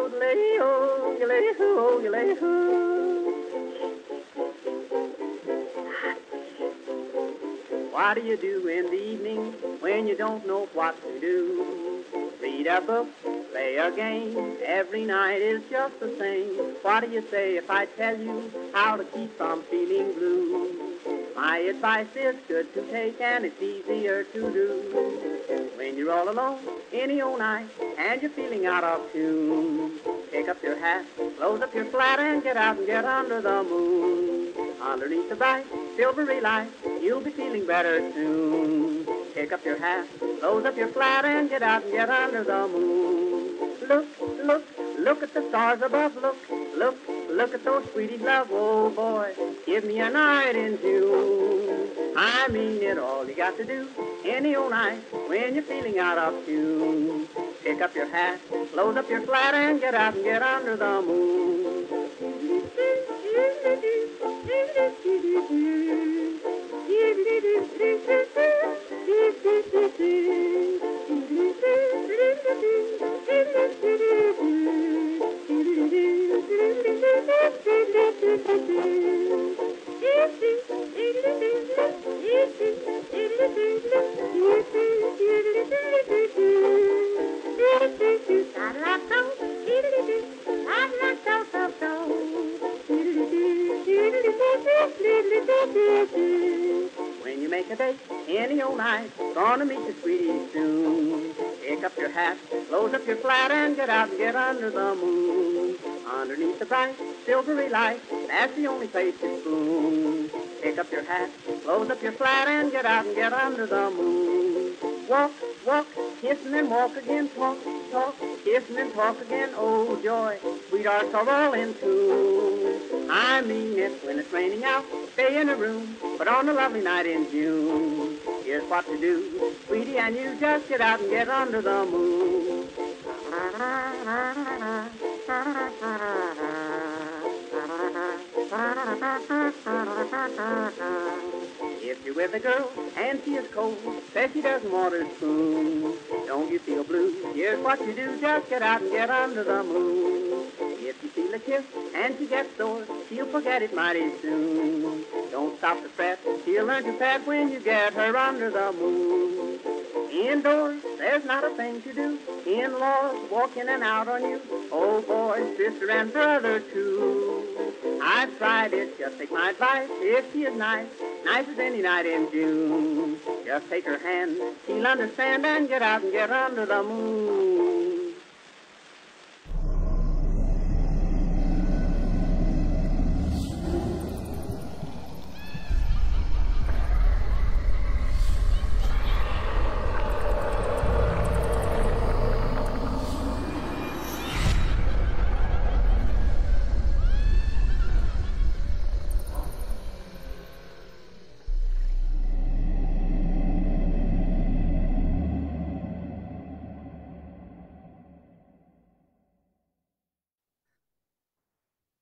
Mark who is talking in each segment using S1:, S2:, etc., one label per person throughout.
S1: What do you do in the evening when you don't know what to do? Read a book, play a game, every night is just the same. What do you say if I tell you how to keep from feeling blue? My advice is good to take and it's easier to do. When you're all alone, any old night, and you're feeling out of tune, pick up your hat, close up your flat, and get out and get under the moon. Underneath the bright, silvery light, you'll be feeling better soon. Pick up your hat, close up your flat, and get out and get under the moon. Look, look, look at the stars above, look, look, look at those sweeties love, oh boy, give me a night in June. I mean it, all you got to do, any old night, when you're feeling out of tune. Pick up your hat, close up your flat, and get out and get under the moon. When you make a date, any old night, gonna meet your sweetie soon. Pick up your hat, close up your flat, and get out and get under the moon. Underneath the bright, silvery light, that's the only place to spoon. Pick up your hat, close up your flat, and get out and get under the moon. Walk, walk, kissing and walk again, talk, talk, kissing and talk again, oh joy, sweethearts are all in tune. I mean it, when it's raining out, stay in a room, but on a lovely night in June, here's what to do, sweetie, and you just get out and get under the moon. If you're with a girl and she is cold, says she doesn't want her spoon, don't you feel blue? Here's what you do, just get out and get under the moon. If you feel a kiss and she gets sore, she'll forget it mighty soon. Don't stop to fret, she'll learn to pet when you get her under the moon. Indoors, there's not a thing to do. In-laws walk in and out on you. Oh boy, sister and brother too. I've tried it, just take my advice. If she is nice, nice as any night in June, just take her hand, she'll understand, and get out and get under the moon.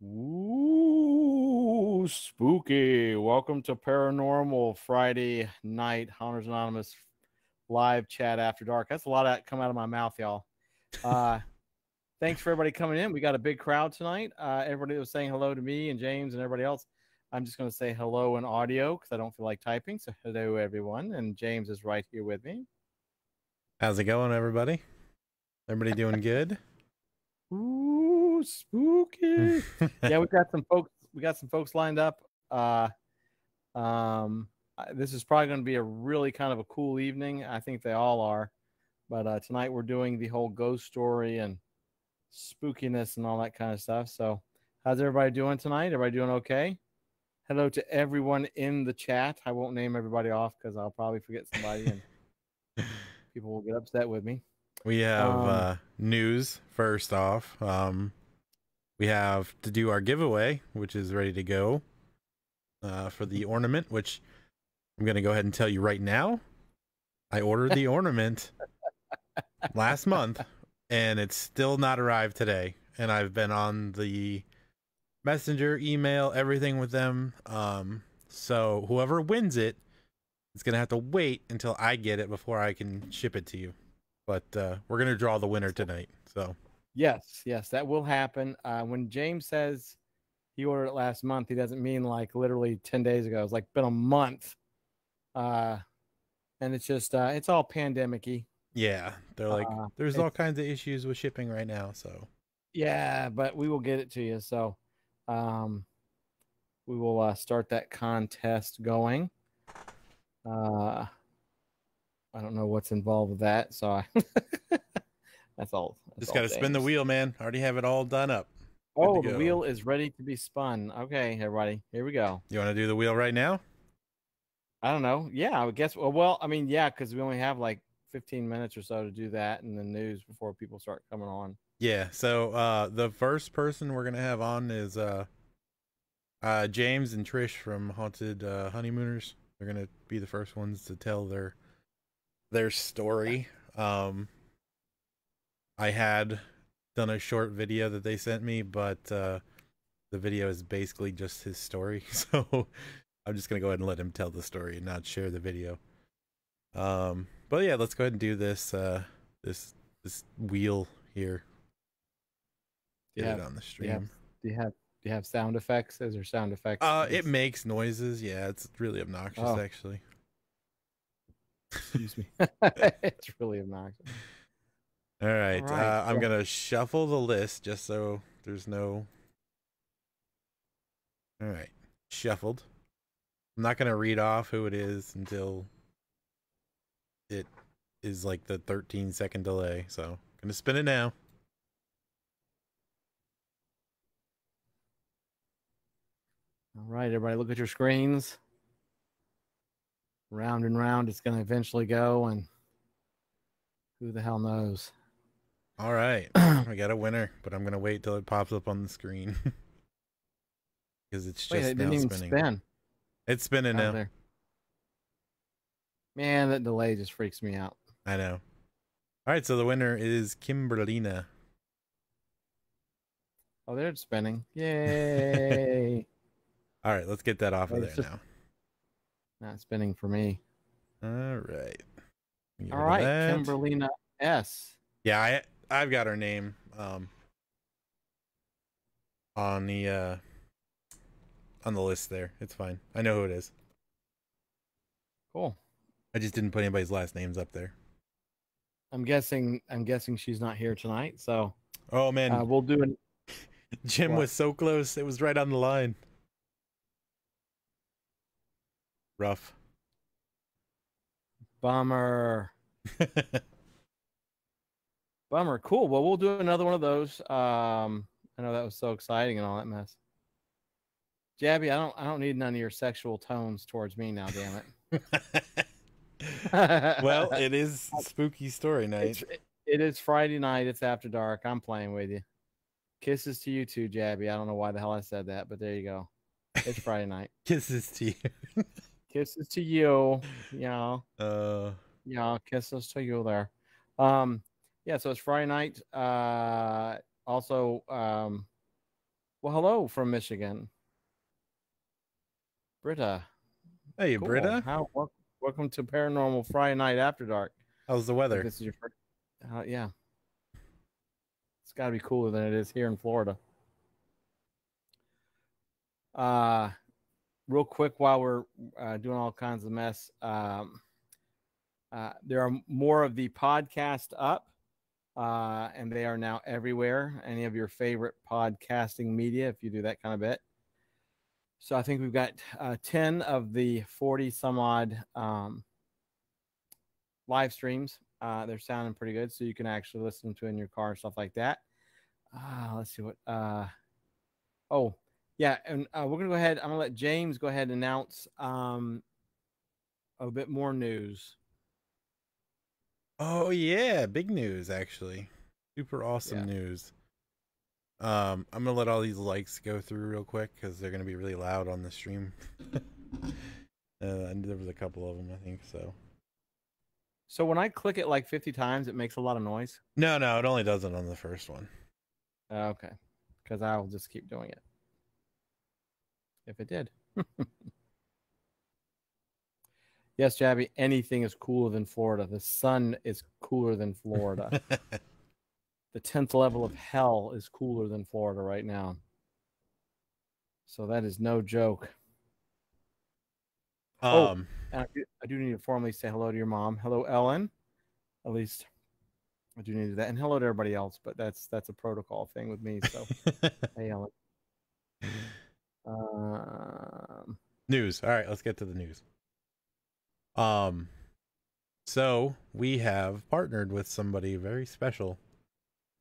S2: Ooh, spooky. Welcome to Paranormal Friday Night Hunters Anonymous live chat after dark. That's a lot of that come out of my mouth, y'all. Thanks for everybody coming in. We got a big crowd tonight. Everybody was saying hello to me and James and everybody else. I'm just going to say hello in audio because I don't feel like typing. So hello, everyone. And James is right here with me.
S3: How's it going, everybody? Everybody doing good?
S2: Ooh, spooky. Yeah, we got some folks. We got some folks lined up. This is probably going to be a really kind of a cool evening. I think they all are. But tonight we're doing the whole ghost story and spookiness and all that kind of stuff. So how's everybody doing tonight? Everybody doing okay? Hello to everyone in the chat. I won't name everybody off because I'll probably forget somebody and people will get upset with me.
S3: We have news first off. We have to do our giveaway, which is ready to go for the ornament, which I'm going to go ahead and tell you right now. I ordered the ornament last month, and it's still not arrived today. And I've been on the messenger, email, everything with them. So whoever wins it is going to have to wait until I get it before I can ship it to you. But we're going to draw the winner tonight. So
S2: Yes, yes, that will happen. When James says he ordered it last month, he doesn't mean like literally 10 days ago. It's like been a month. And it's just it's all pandemic-y.
S3: Yeah, they're like, there's all
S2: It's
S3: kinds of issues with shipping right now. So
S2: yeah, but we will get it to you. So um we will start that contest going. I don't know what's involved with that, so that's all. That's
S3: just
S2: all
S3: got to spin the
S2: James.
S3: wheel, man. Already have it all done up. Good
S2: Oh,
S3: to
S2: the
S3: go.
S2: wheel is ready to be spun. Okay, everybody, here we go.
S3: You want to do the wheel right now?
S2: I don't know. Yeah, I would guess. Well, I mean, yeah, because we only have like 15 minutes or so to do that in the news before people start coming on.
S3: Yeah. So the first person we're gonna have on is James and Trish from Haunted Honeymooners. They're gonna be the first ones to tell their story. I had done a short video that they sent me, but the video is basically just his story. So I'm just gonna go ahead and let him tell the story and not share the video. But yeah, let's go ahead and do this this wheel here. Get it on the stream.
S2: Do you have sound effects? Is there sound effects?
S3: It makes noises. Yeah, it's really obnoxious actually.
S2: Excuse me. It's really obnoxious.
S3: All right. I'm gonna shuffle the list just so there's no. All right, shuffled. I'm not gonna read off who it is until it is like the 13-second delay. So I'm gonna spin it now.
S2: All right, everybody, look at your screens. Round and round, it's going to eventually go, and who the hell knows?
S3: All right, I got a winner, but I'm gonna wait till it pops up on the screen because it's just
S2: it
S3: now
S2: didn't even
S3: spinning.
S2: spin.
S3: It's spinning now.
S2: There. Man, that delay just freaks me out.
S3: I know. All right, so the winner is Kimberlina.
S2: Oh, they're spinning. Yay.
S3: All right, let's get that off of there now.
S2: Not spinning for me.
S3: All right.
S2: All right, Kimberlina S.
S3: Yeah, I've got her name on the list there. It's fine. I know who it is.
S2: Cool.
S3: I just didn't put anybody's last names up there.
S2: I'm guessing she's not here tonight, so
S3: oh man,
S2: we'll do it.
S3: Jim was so close. It was right on the line. Rough.
S2: Bummer. Bummer. Cool. Well, we'll do another one of those. I know that was so exciting and all that mess. Jabby, I don't need none of your sexual tones towards me now, damn it.
S3: Well, it is spooky story night.
S2: It is Friday night. It's after dark. I'm playing with you. Kisses to you too, Jabby. I don't know why the hell I said that, but there you go. It's Friday night.
S3: Kisses to you.
S2: Kisses to you. Yeah. Yeah, kisses to you there. Yeah, so it's Friday night. Also, well, hello from Michigan. Britta.
S3: Hey,
S2: cool.
S3: Britta.
S2: Welcome to Paranormal Friday Night After Dark.
S3: How's the weather?
S2: This is your first. Yeah. It's got to be cooler than it is here in Florida. Real quick, while we're doing all kinds of mess, there are more of the podcast up, and they are now everywhere. Any of your favorite podcasting media, if you do that kind of bit. So I think we've got 10 of the 40 some odd live streams. They're sounding pretty good, so you can actually listen to it in your car and stuff like that. Let's see what. Oh, yeah, and we're gonna go ahead. I'm gonna let James go ahead and announce a bit more news.
S3: Oh yeah, big news actually. Super awesome news. I'm gonna let all these likes go through real quick because they're gonna be really loud on the stream. And there was a couple of them, I think so.
S2: So when I click it like 50 times, it makes a lot of noise?
S3: No, it only does it on the first one.
S2: Okay, because I'll just keep doing it. If it did. Yes, Jabby, anything is cooler than Florida. The sun is cooler than Florida. the 10th level of hell is cooler than Florida right now. So that is no joke. And I do need to formally say hello to your mom. Hello, Ellen. At least I do need to do that. And hello to everybody else, but that's a protocol thing with me. So hey, Ellen.
S3: News. All right, let's get to the news. So we have partnered with somebody very special,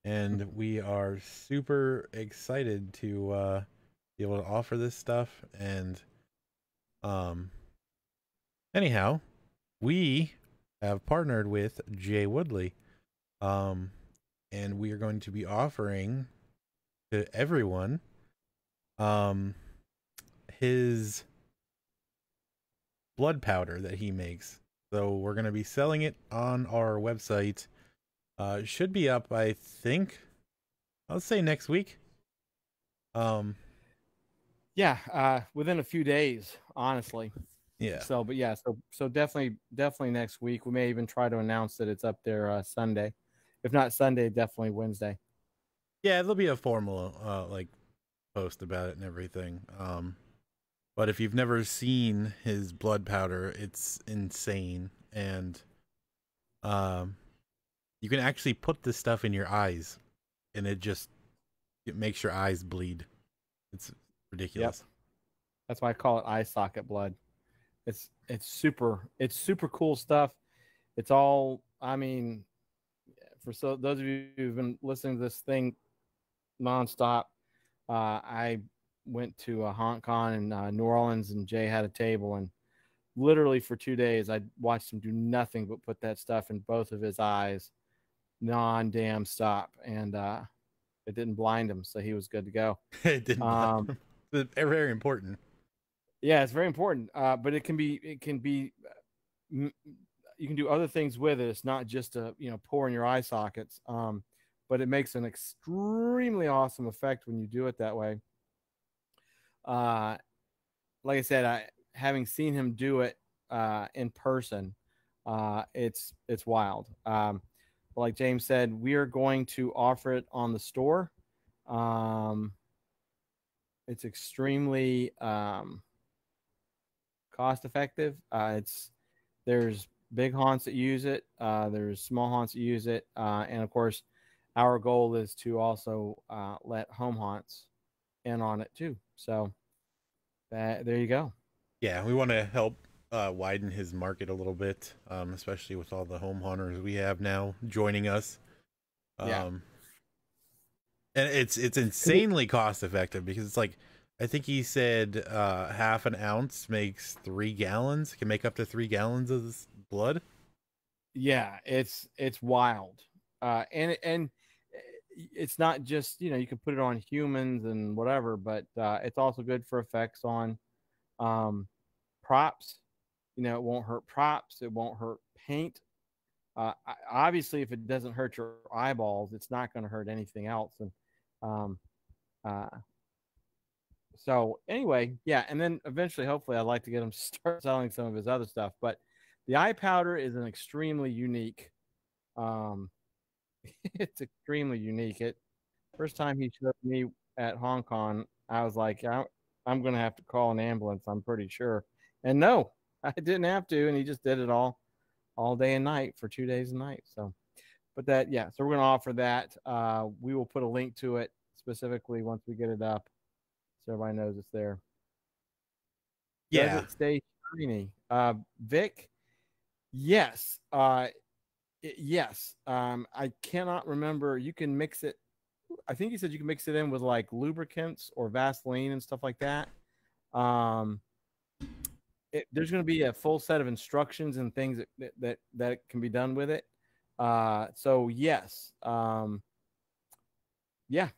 S3: and we are super excited to be able to offer this stuff. And anyhow, we have partnered with Jay Woodley, and we are going to be offering to everyone his blood powder that he makes. So we're going to be selling it on our website. It should be up, I think, I'll say next week.
S2: Yeah, within a few days, honestly.
S3: Yeah.
S2: So, but yeah, so definitely next week. We may even try to announce that it's up there Sunday. If not Sunday, definitely Wednesday.
S3: Yeah, there'll be a formal like post about it and everything. But if you've never seen his blood powder, it's insane. And you can actually put this stuff in your eyes, and it makes your eyes bleed. It's ridiculous.
S2: Yep. That's why I call it eye socket blood. It's super cool stuff. It's all, I mean, for those of you who've been listening to this thing nonstop, I went to a HauntCon in New Orleans, and Jay had a table, and literally for 2 days I watched him do nothing but put that stuff in both of his eyes, non-damn stop, and it didn't blind him, so he was good to go.
S3: It didn't blind him. It's very important.
S2: Yeah, it's very important. But it can be you can do other things with it. It's not just pour in your eye sockets. But it makes an extremely awesome effect when you do it that way. Like I said, having seen him do it in person, it's wild. Like James said, we are going to offer it on the store. It's extremely cost effective. There's big haunts that use it. There's small haunts that use it, and of course, our goal is to also let home haunts in on it too. So there you go.
S3: Yeah, we want to help widen his market a little bit, especially with all the home haunters we have now joining us.
S2: Yeah.
S3: And it's insanely cost effective, because it's like, I think he said half an ounce makes 3 gallons. Can make up to 3 gallons of this blood.
S2: Yeah, it's wild. And it's not just, you can put it on humans and whatever, but it's also good for effects on props. It won't hurt props. It won't hurt paint. Obviously, if it doesn't hurt your eyeballs, it's not going to hurt anything else. And so anyway, yeah. And then eventually, hopefully, I'd like to get him to start selling some of his other stuff. But the eye powder is an extremely unique. It's extremely unique. First time he showed me at Hong Kong, I was like, I'm going to have to call an ambulance, I'm pretty sure. And no, I didn't have to. And he just did it all day and night for 2 days and nights. So, but so we're going to offer that. We will put a link to it specifically once we get it up, so everybody knows it's there.
S3: Yeah.
S2: Does it stay shiny? Vic, yes. Yes. I cannot remember. You can mix it. I think he said you can mix it in with like lubricants or Vaseline and stuff like that. There's going to be a full set of instructions and things that can be done with it. So yes. Yeah.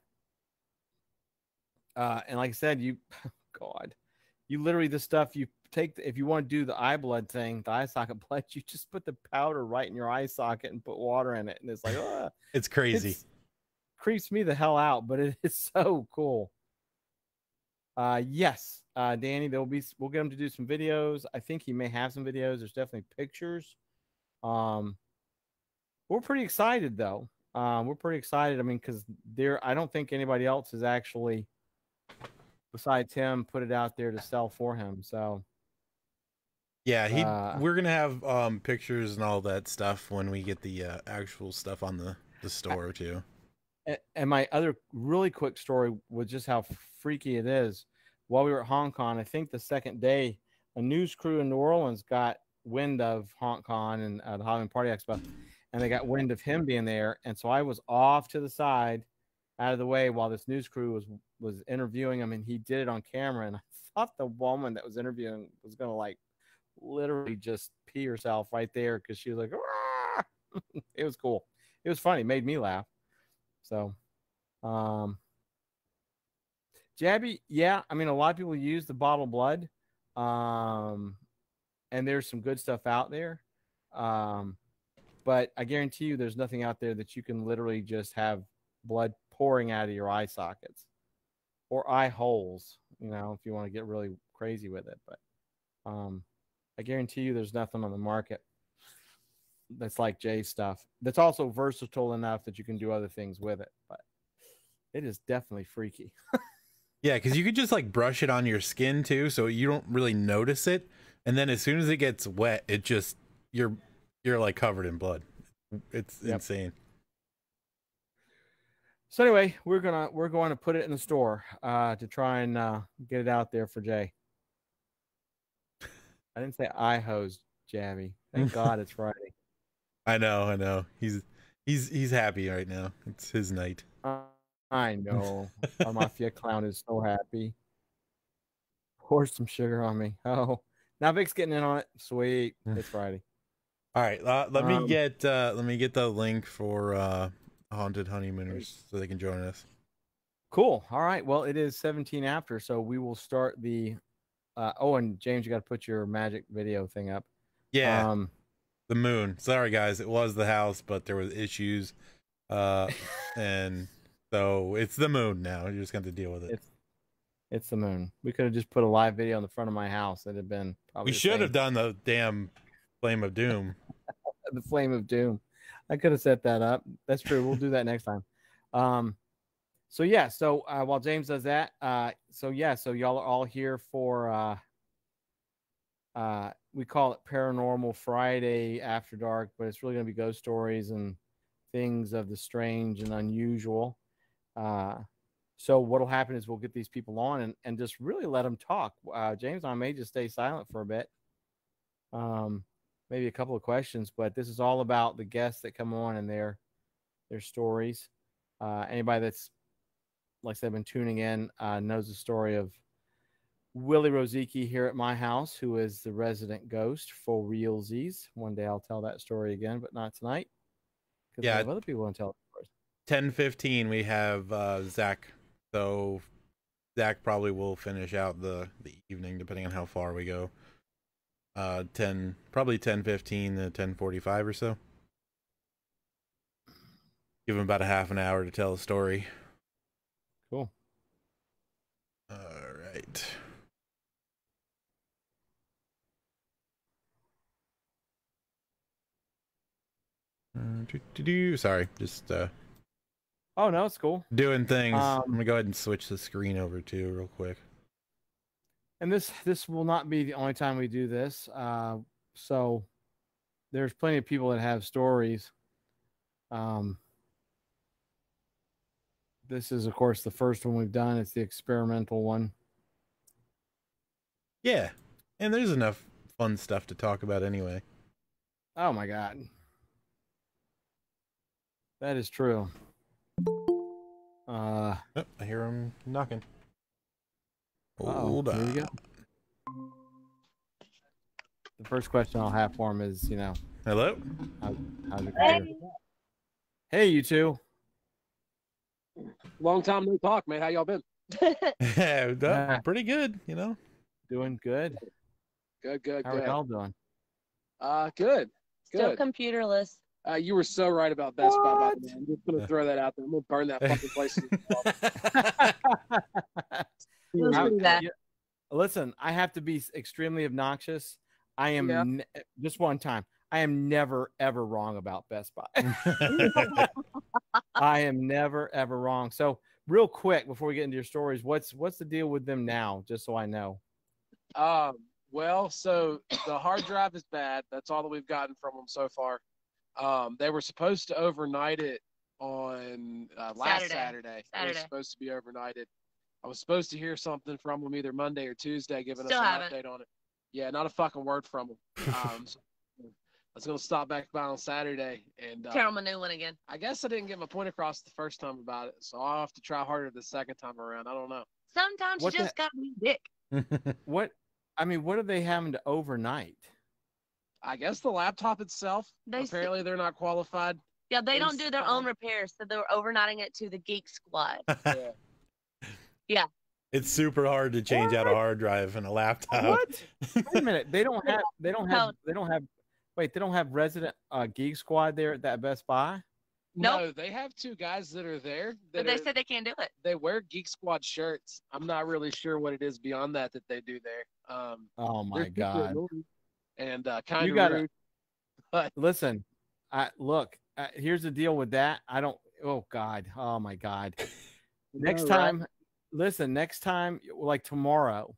S2: And like I said, you literally, the stuff you take, if you want to do the eye blood thing, the eye socket blood, you just put the powder right in your eye socket and put water in it. And it's like,
S3: it's crazy.
S2: It creeps me the hell out, but it is so cool. Yes. Danny, we'll get him to do some videos. I think he may have some videos. There's definitely pictures. We're pretty excited though. we're pretty excited. I mean, because I don't think anybody else has actually, besides him, put it out there to sell for him. So
S3: Yeah, we're gonna have pictures and all that stuff when we get the actual stuff on the store too.
S2: And my other really quick story was just how freaky it is. While we were at Hong Kong, I think the second day, a news crew in New Orleans got wind of Hong Kong and the Halloween Party Expo, and they got wind of him being there. And so I was off to the side, out of the way, while this news crew was interviewing him, and he did it on camera. And I thought the woman that was interviewing was gonna like literally just pee herself right there because she was like, it was cool. It was funny. It made me laugh. So, Jabby, yeah, I mean, a lot of people use the bottled blood, and there's some good stuff out there, but I guarantee you there's nothing out there that you can literally just have blood pouring out of your eye sockets or eye holes, you know, if you want to get really crazy with it. But I guarantee you there's nothing on the market that's like Jay's stuff that's also versatile enough that you can do other things with it. But it is definitely freaky.
S3: Yeah, because you could just like brush it on your skin too, so you don't really notice it, and then as soon as it gets wet, it just you're like covered in blood. It's insane.
S2: So anyway, we're going to put it in the store to try and get it out there for Jay. I didn't say eye hose, Jabby. Thank God it's Friday.
S3: I know. He's happy right now. It's his night.
S2: I know. Our Mafia clown is so happy. Pour some sugar on me. Oh, now Vic's getting in on it. Sweet. It's Friday.
S3: All right. Let me get the link for Haunted Honeymooners so they can join us.
S2: Cool. All right. Well, it is 17 after, so we will start the. Oh, and James, you got to put your magic video thing up.
S3: Yeah. The moon. Sorry, guys. It was the house, but there was issues, and so it's the moon now. You're just going to deal with it.
S2: It's the moon. We could have just put a live video on the front of my house. It'd have been probably.
S3: We should have done the damn Flame of Doom.
S2: The Flame of Doom. I could have set that up. That's true. We'll do that next time. So yeah. So while James does that, so y'all are all here for we call it Paranormal Friday After Dark, but it's really going to be ghost stories and things of the strange and unusual. So what'll happen is we'll get these people on and just really let them talk. James and I may just stay silent for a bit. Maybe a couple of questions, but this is all about the guests that come on and their stories. Anybody that's, like I said, been tuning in knows the story of Willie Rozicki here at my house, who is the resident ghost for realsies. One day I'll tell that story again, but not tonight. Because I have other people want to tell stories.
S3: 10:15 we have Zach. So Zach probably will finish out the evening depending on how far we go. Probably 10:15 to 10:45 or so. Give him about a half an hour to tell a story.
S2: Cool.
S3: All right. Sorry, just
S2: oh no, it's cool.
S3: Doing things. I'm gonna go ahead and switch the screen over too real quick.
S2: And this will not be the only time we do this. So there's plenty of people that have stories. This is, of course, the first one we've done. It's the experimental one.
S3: Yeah, and there's enough fun stuff to talk about anyway.
S2: Oh my God. That is true.
S3: Oh, I hear him knocking.
S2: Hold on. Here we go. The first question I'll have for him is,
S3: hello?
S2: How's your career? Hey, you two.
S4: Long time no talk, man. How y'all been?
S3: Pretty good,
S2: Doing good.
S4: Good.
S2: How are y'all doing?
S4: Good.
S5: Still computerless.
S4: You were so right about Best Buy, man. I'm just gonna throw that out there. I'm gonna burn that fucking place.
S2: Listen, I have to be extremely obnoxious. I am just one time. I am never ever wrong about Best Buy. I am never ever wrong. So real quick before we get into your stories, what's the deal with them now? Just so I know.
S4: Well, so the hard drive is bad. That's all that we've gotten from them so far. They were supposed to overnight it on last Saturday. It was supposed to be overnighted. I was supposed to hear something from them either Monday or Tuesday, giving us an update on it. Yeah, not a fucking word from them. So I was going to stop back by on Saturday and
S5: tell them a new one again.
S4: I guess I didn't get my point across the first time about it, so I'll have to try harder the second time around. I don't know.
S5: Sometimes you just got to be dick.
S2: What are they having to overnight?
S4: I guess the laptop itself. Apparently, they're not qualified.
S5: Yeah, they don't do their own repairs, so they're overnighting it to the Geek Squad. Yeah.
S3: It's super hard to change out a hard drive and a laptop.
S2: What? Wait a minute. They don't have resident Geek Squad there at that Best Buy?
S4: No, they have two guys that are there.
S5: But they said they can't do it.
S4: They wear Geek Squad shirts. I'm not really sure what it is beyond that they do there.
S2: Oh my God.
S4: And kind of rude. But
S2: listen, here's the deal with that. Oh God. Oh my God. Next time, like tomorrow,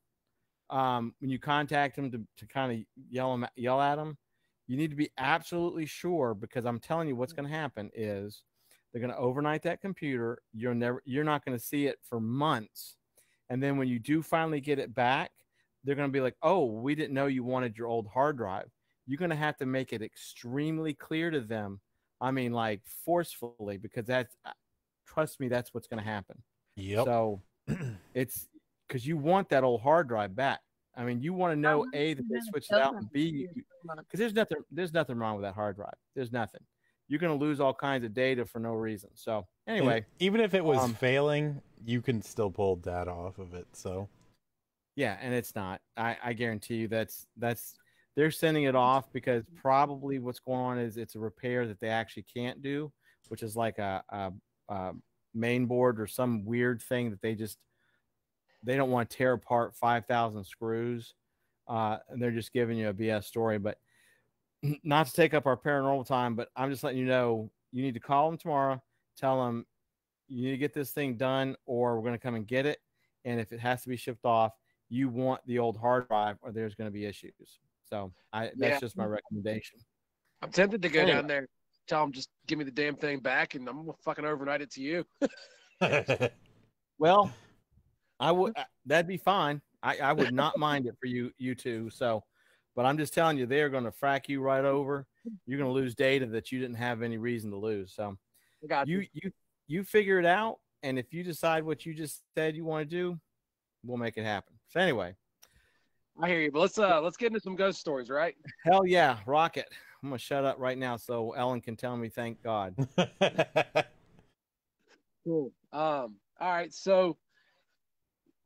S2: when you contact them to kind of yell at them, you need to be absolutely sure, because I'm telling you what's going to happen is they're going to overnight that computer. You're not going to see it for months. And then when you do finally get it back, they're going to be like, oh, we didn't know you wanted your old hard drive. You're going to have to make it extremely clear to them. I mean, like forcefully, because trust me, that's what's going to happen.
S3: Yep.
S2: So it's because you want that old hard drive back. I mean, you want to know A, that they switched it out, and B, because there's nothing wrong with that hard drive. There's nothing. You're going to lose all kinds of data for no reason. So anyway,
S3: and even if it was failing, you can still pull data off of it. So
S2: yeah, and it's not. I guarantee you that's they're sending it off because probably what's going on is it's a repair that they actually can't do, which is like a main board or some weird thing that they don't want to tear apart 5,000 screws, and they're just giving you a BS story. But not to take up our paranormal time, but I'm just letting you know, you need to call them tomorrow, tell them you need to get this thing done, or we're going to come and get it. And if it has to be shipped off, you want the old hard drive, or there's going to be issues. So that's just my recommendation.
S4: I'm tempted to go down there, tell them just give me the damn thing back, and I'm gonna fucking overnight it to you.
S2: Well, I would. That'd be fine. I would not mind it for you two. So, but I'm just telling you, they're going to frack you right over. You're going to lose data that you didn't have any reason to lose. So, you figure it out, and if you decide what you just said you want to do, we'll make it happen. So anyway,
S4: I hear you. But let's get into some ghost stories, right?
S2: Hell yeah, rock it. I'm gonna shut up right now so Ellen can tell me thank God.
S4: Cool. All right, so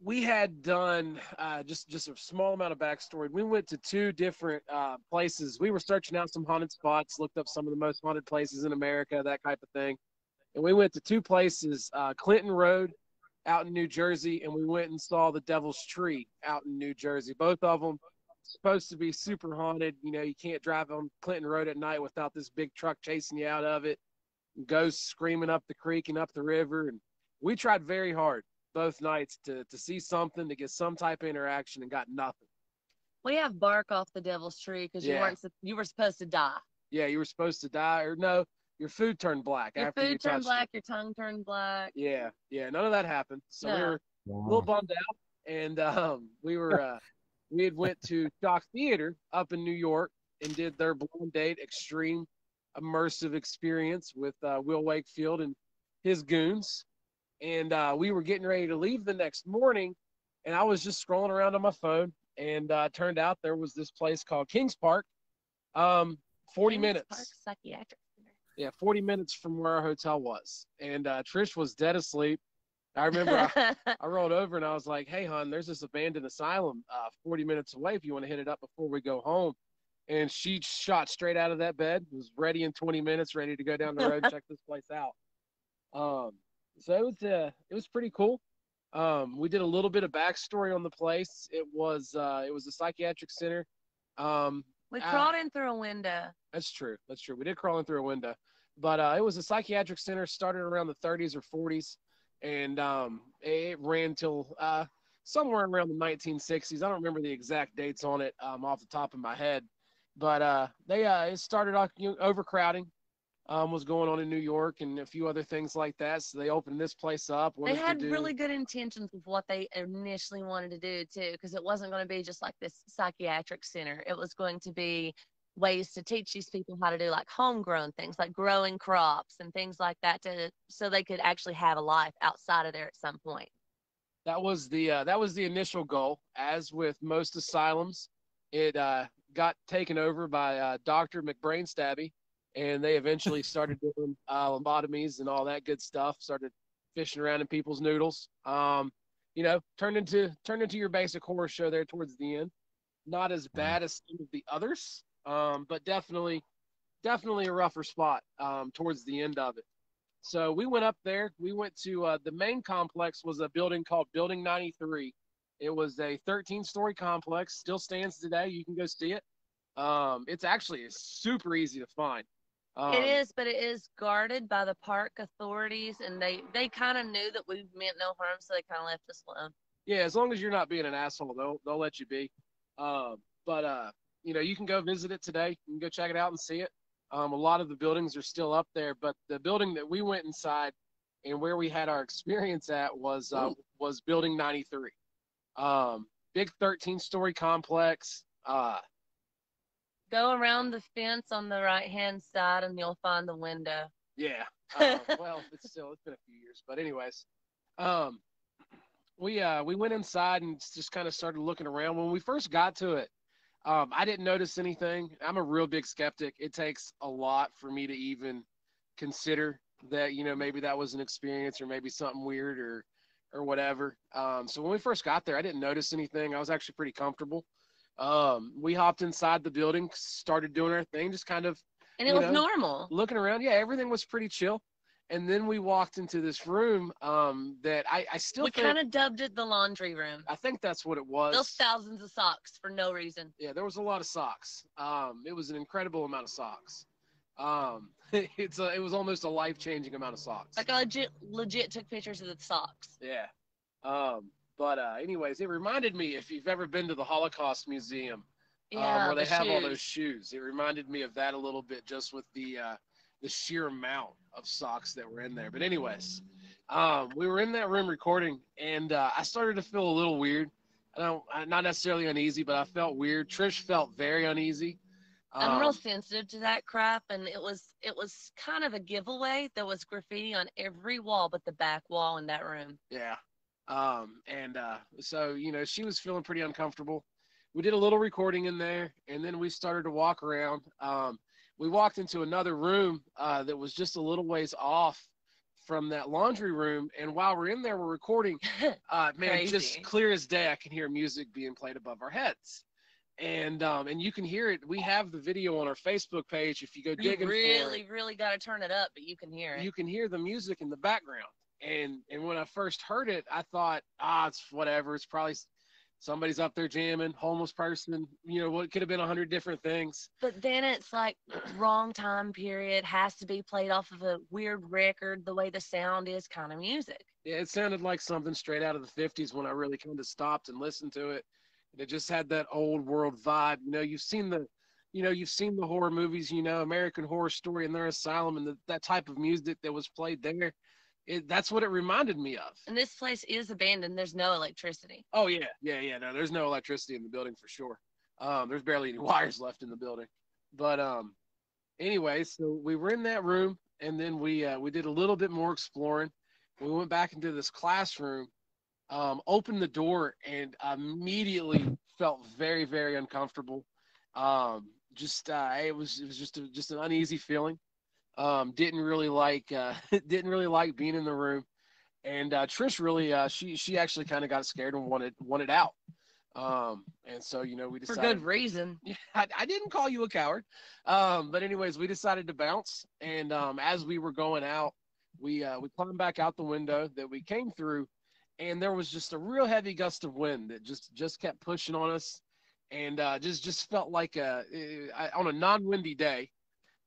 S4: we had done just a small amount of backstory. We went to two different places. We were searching out some haunted spots, looked up some of the most haunted places in America, that type of thing. And we went to two places, Clinton Road out in New Jersey, and we went and saw the Devil's Tree out in New Jersey. Both of them supposed to be super haunted. You know, you can't drive on Clinton Road at night without this big truck chasing you out of it, ghosts screaming up the creek and up the river. And we tried very hard both nights to see something, to get some type of interaction, and got nothing.
S5: We have bark off the Devil's Tree because you were supposed to die.
S4: Yeah, you were supposed to die, or no, your food turned black.
S5: Your food turned black, your tongue turned black.
S4: Yeah, none of that happened. So we were a little bummed out, and we had went to Shock Theater up in New York and did their Blind Date Extreme Immersive Experience with Will Wakefield and his goons. And we were getting ready to leave the next morning, and I was just scrolling around on my phone, and turned out there was this place called Kings Park, 40 minutes.
S5: Park Psychiatric Center.
S4: Yeah, 40 minutes from where our hotel was. And Trish was dead asleep. I remember I rolled over and I was like, hey, hon, there's this abandoned asylum 40 minutes away if you want to hit it up before we go home. And she shot straight out of that bed, was ready in 20 minutes, ready to go down the road, check this place out. So it was pretty cool. We did a little bit of backstory on the place. It was a psychiatric center.
S5: We crawled in through a window.
S4: That's true. We did crawl in through a window. But it was a psychiatric center, started around the 30s or 40s, and it ran till somewhere around the 1960s. I don't remember the exact dates on it off the top of my head, but it started off, overcrowding was going on in New York and a few other things like that. So they opened this place up.
S5: They had really good intentions with what they initially wanted to do too, because it wasn't going to be just like this psychiatric center. It was going to be ways to teach these people how to do like homegrown things, like growing crops and things like that, so they could actually have a life outside of there at some point.
S4: That was the initial goal. As with most asylums, it got taken over by Dr. McBrainstabby, and they eventually started doing lobotomies and all that good stuff. Started fishing around in people's noodles. Turned into your basic horror show there towards the end. Not as bad as some of the others, but definitely a rougher spot towards the end of it. So we went up there. We went to the main complex was a building called Building 93. It was a 13-story complex, still stands today. You can go see it. It's actually super easy to find.
S5: It is, but it is guarded by the park authorities, and they kind of knew that we meant no harm, so they kind of left us alone.
S4: Yeah, as long as you're not being an asshole, they'll let you be. You can go visit it today. You can go check it out and see it. A lot of the buildings are still up there, but the building that we went inside and where we had our experience at was Building 93. Big 13-story complex.
S5: Go around the fence on the right-hand side, and you'll find the window.
S4: Yeah. Well, it's been a few years, but anyways, we went inside and just kind of started looking around. When we first got to it, I didn't notice anything. I'm a real big skeptic. It takes a lot for me to even consider that, maybe that was an experience or maybe something weird or whatever. So when we first got there, I didn't notice anything. I was actually pretty comfortable. We hopped inside the building, started doing our thing, just kind of,
S5: and it was normal.
S4: Looking around. Yeah, everything was pretty chill. And then we walked into this room that I still
S5: we kind of dubbed it the laundry room.
S4: I think that's what it was.
S5: Those thousands of socks for no reason.
S4: Yeah, there was a lot of socks. It was an incredible amount of socks. It was almost a life-changing amount of socks.
S5: Like I legit took pictures of the socks.
S4: Yeah. Anyways, it reminded me, if you've ever been to the Holocaust Museum, where they have all those shoes, it reminded me of that a little bit, just with the sheer amount of socks that were in there. But anyways, we were in that room recording, and I started to feel a little weird. Not necessarily uneasy, but I felt weird. Trish felt very uneasy.
S5: I'm real sensitive to that crap, and it was kind of a giveaway. There was graffiti on every wall but the back wall in that room.
S4: Yeah. So, she was feeling pretty uncomfortable. We did a little recording in there, and then we started to walk around. We walked into another room that was just a little ways off from that laundry room. And while we're in there, we're recording. Man, just clear as day, I can hear music being played above our heads. And you can hear it. We have the video on our Facebook page. If you go digging for it,
S5: really got to turn it up, but you can hear it.
S4: You can hear the music in the background. And when I first heard it, I thought, it's whatever. It's probably somebody's up there jamming, homeless person, what could have been 100 different things.
S5: But then it's like wrong time period, has to be played off of a weird record, the way the sound is kind of music.
S4: Yeah, it sounded like something straight out of the 50s when I really kind of stopped and listened to it. And it just had that old world vibe. You've seen the horror movies, American Horror Story and their asylum, and that type of music that was played there. That's what it reminded me of.
S5: And this place is abandoned. There's no electricity.
S4: Oh, yeah. No, there's no electricity in the building for sure. There's barely any wires left in the building. But anyway, so we were in that room, and then we did a little bit more exploring. We went back into this classroom, opened the door, and immediately felt very, very uncomfortable. It was just an uneasy feeling. Didn't really like being in the room, and Trish really she actually kind of got scared and wanted out. And so we decided,
S5: for good reason.
S4: Yeah, I didn't call you a coward, but anyways, we decided to bounce. And as we were going out, we climbed back out the window that we came through, and there was just a real heavy gust of wind that just kept pushing on us, and just felt like on a non-windy day.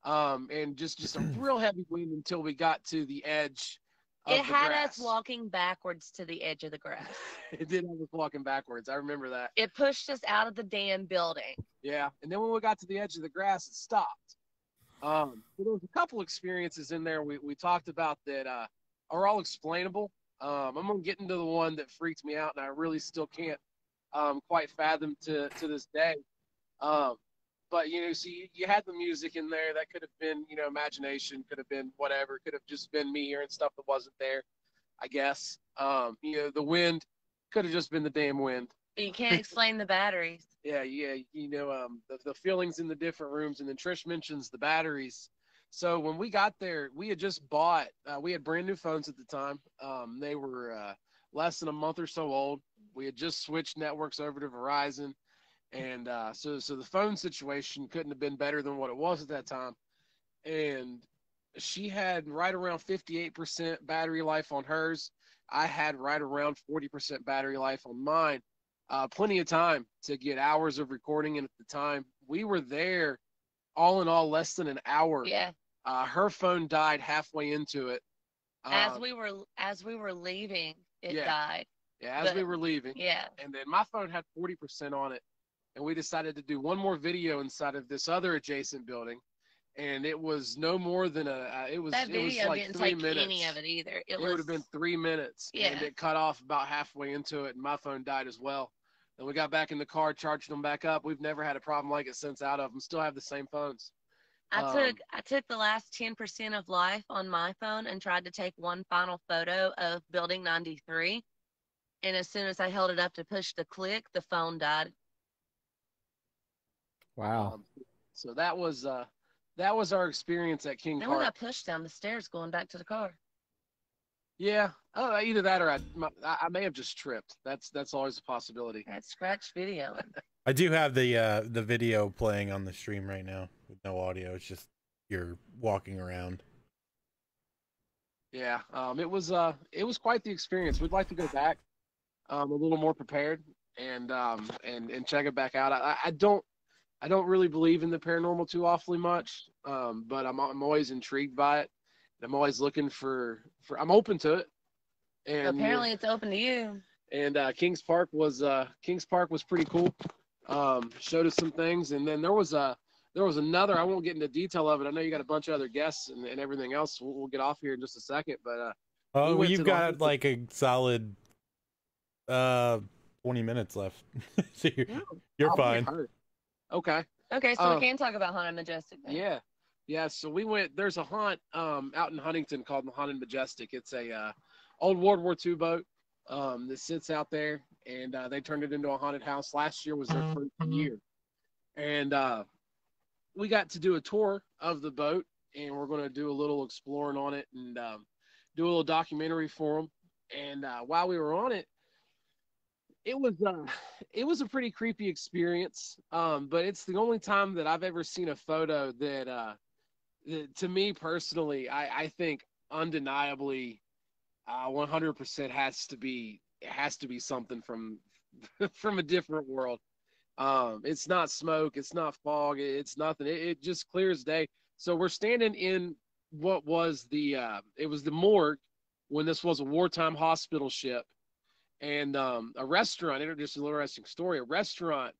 S4: and just a real heavy wind until we got to the edge of
S5: It
S4: the
S5: had
S4: grass.
S5: us walking backwards to the edge of the grass.
S4: It did have us walking backwards. I remember that.
S5: It pushed us out of the damn building.
S4: Yeah, and then when we got to the edge of the grass, it stopped. So there was a couple experiences in there we talked about that are all explainable. I'm gonna get into the one that freaked me out, and I really still can't quite fathom to this day. But so you had the music in there. That could have been imagination, could have been whatever, could have just been me hearing stuff that wasn't there, I guess. The wind could have just been the damn wind.
S5: You can't explain the batteries.
S4: Yeah, the feelings in the different rooms, and then Trish mentions the batteries. So when we got there, we had just bought. We had brand new phones at the time. They were less than a month or so old. We had just switched networks over to Verizon, and so the phone situation couldn't have been better than what it was at that time. And she had right around 58% battery life on hers. I had right around 40% battery life on mine. Plenty of time to get hours of recording. And at the time, we were there all in all less than an hour.
S5: Yeah.
S4: Her phone died halfway into it.
S5: As we were leaving, it died.
S4: Yeah, as we were leaving.
S5: Yeah.
S4: And then my phone had 40% on it. And we decided to do one more video inside of this other adjacent building. And it was no more than it was like 3 minutes.
S5: Any of it either. It
S4: would have been 3 minutes.
S5: Yeah.
S4: And it cut off about halfway into it, and my phone died as well. And we got back in the car, charged them back up. We've never had a problem like it since out of them. Still have the same phones.
S5: I took the last 10% of life on my phone and tried to take one final photo of Building 93. And as soon as I held it up to push the click, the phone died.
S2: Wow.
S4: So that was our experience at King
S5: Then
S4: Park.
S5: we got pushed down the stairs going back to the car.
S4: Yeah, either that or I may have just tripped. That's always a possibility.
S5: That scratch video.
S3: I do have the video playing on the stream right now with no audio. It's just you're walking around.
S4: Yeah, it was quite the experience. We'd like to go back, a little more prepared, and check it back out. I don't really believe in the paranormal too awfully much, but I'm always intrigued by it. I'm always looking for I'm open to it. And
S5: apparently it's open to you.
S4: And Kings Park was pretty cool. Showed us some things, and then there was another. I won't get into detail of it. I know you got a bunch of other guests and everything else. We'll get off here in just a second, but
S3: you've got like a solid 20 minutes left. So you're fine.
S4: Okay.
S5: Okay, so we can talk about Haunted Majestic then.
S4: Yeah. So we went. There's a haunt out in Huntington called the Haunted Majestic. It's a old World War II boat that sits out there, and they turned it into a haunted house. Last year was their first year, and we got to do a tour of the boat, and we're going to do a little exploring on it and do a little documentary for them. And while we were on it, it was a pretty creepy experience. But it's the only time that I've ever seen a photo that to me personally, I think undeniably 100% has to be something from from a different world. It's not smoke, it's not fog, it's nothing. It just clear as day. So we're standing in what was it was the morgue when this was a wartime hospital ship. And a restaurant, just an interesting story, a restaurant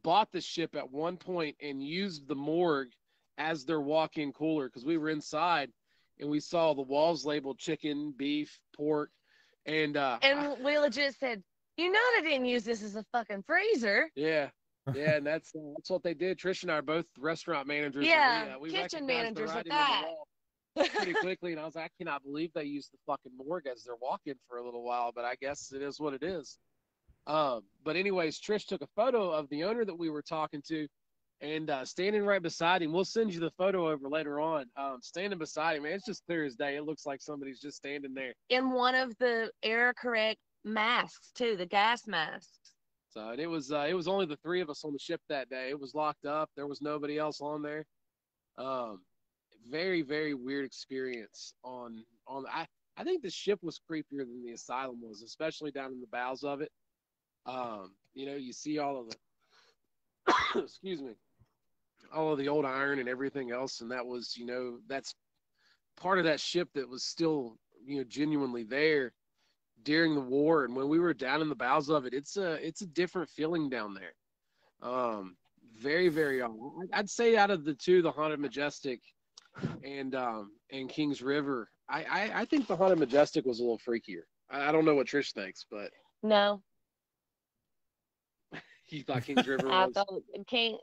S4: bought the ship at one point and used the morgue as their walk-in cooler, because we were inside and we saw the walls labeled chicken, beef, pork, and
S5: we legit said, they didn't use this as a fucking freezer.
S4: Yeah, and that's what they did. Trish and I are both restaurant managers.
S5: Yeah,
S4: we
S5: kitchen
S4: recognized the
S5: managers at
S4: writing on the
S5: that.
S4: wall pretty quickly, and I was like, I cannot believe they used the fucking morgue as their walk-in for a little while, but I guess it is what it is. But anyways, Trish took a photo of the owner that we were talking to, and standing right beside him. We'll send you the photo over later on. Standing beside him, man, it's just clear as day. It looks like somebody's just standing there.
S5: In one of the error correct masks too, the gas masks.
S4: So and it was only the three of us on the ship that day. It was locked up. There was nobody else on there. Very, very weird experience on I think the ship was creepier than the asylum was, especially down in the bowels of it. You see all of the excuse me. all of the old iron and everything else, and that was, that's part of that ship that was still, genuinely there during the war. And when we were down in the bowels of it, it's a different feeling down there. Very, very. I'd say out of the two, the Haunted Majestic and Kings River, I think the Haunted Majestic was a little freakier. I don't know what Trish thinks, but
S5: No,
S4: you thought Kings River
S5: I
S4: was
S5: thought Kings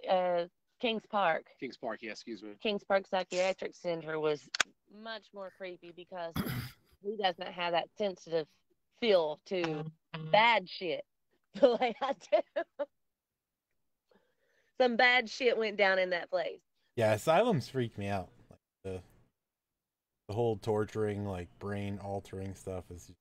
S5: Park.
S4: Kings Park. Yeah, excuse me.
S5: Kings Park Psychiatric Center was much more creepy because he doesn't have that sensitive feel to bad shit the way I do. Some bad shit went down in that place.
S3: Yeah, asylums freak me out. Like the whole torturing, like brain altering stuff is.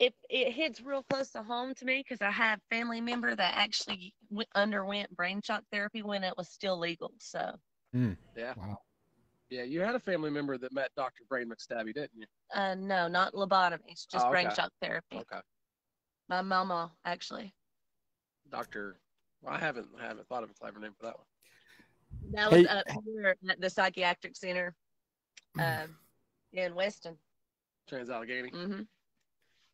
S5: It hits real close to home to me because I have a family member that actually underwent brain shock therapy when it was still legal. So.
S4: Yeah.
S2: Wow.
S4: Yeah, you had a family member that met Dr. Brain McStabby, didn't you?
S5: No, not lobotomies, just brain
S4: okay.
S5: shock therapy.
S4: Okay.
S5: My mama, actually.
S4: Dr. Well, I haven't thought of a clever name for that one.
S5: That was up here at the psychiatric center in Weston.
S4: Trans-Allegheny.
S5: Mm-hmm.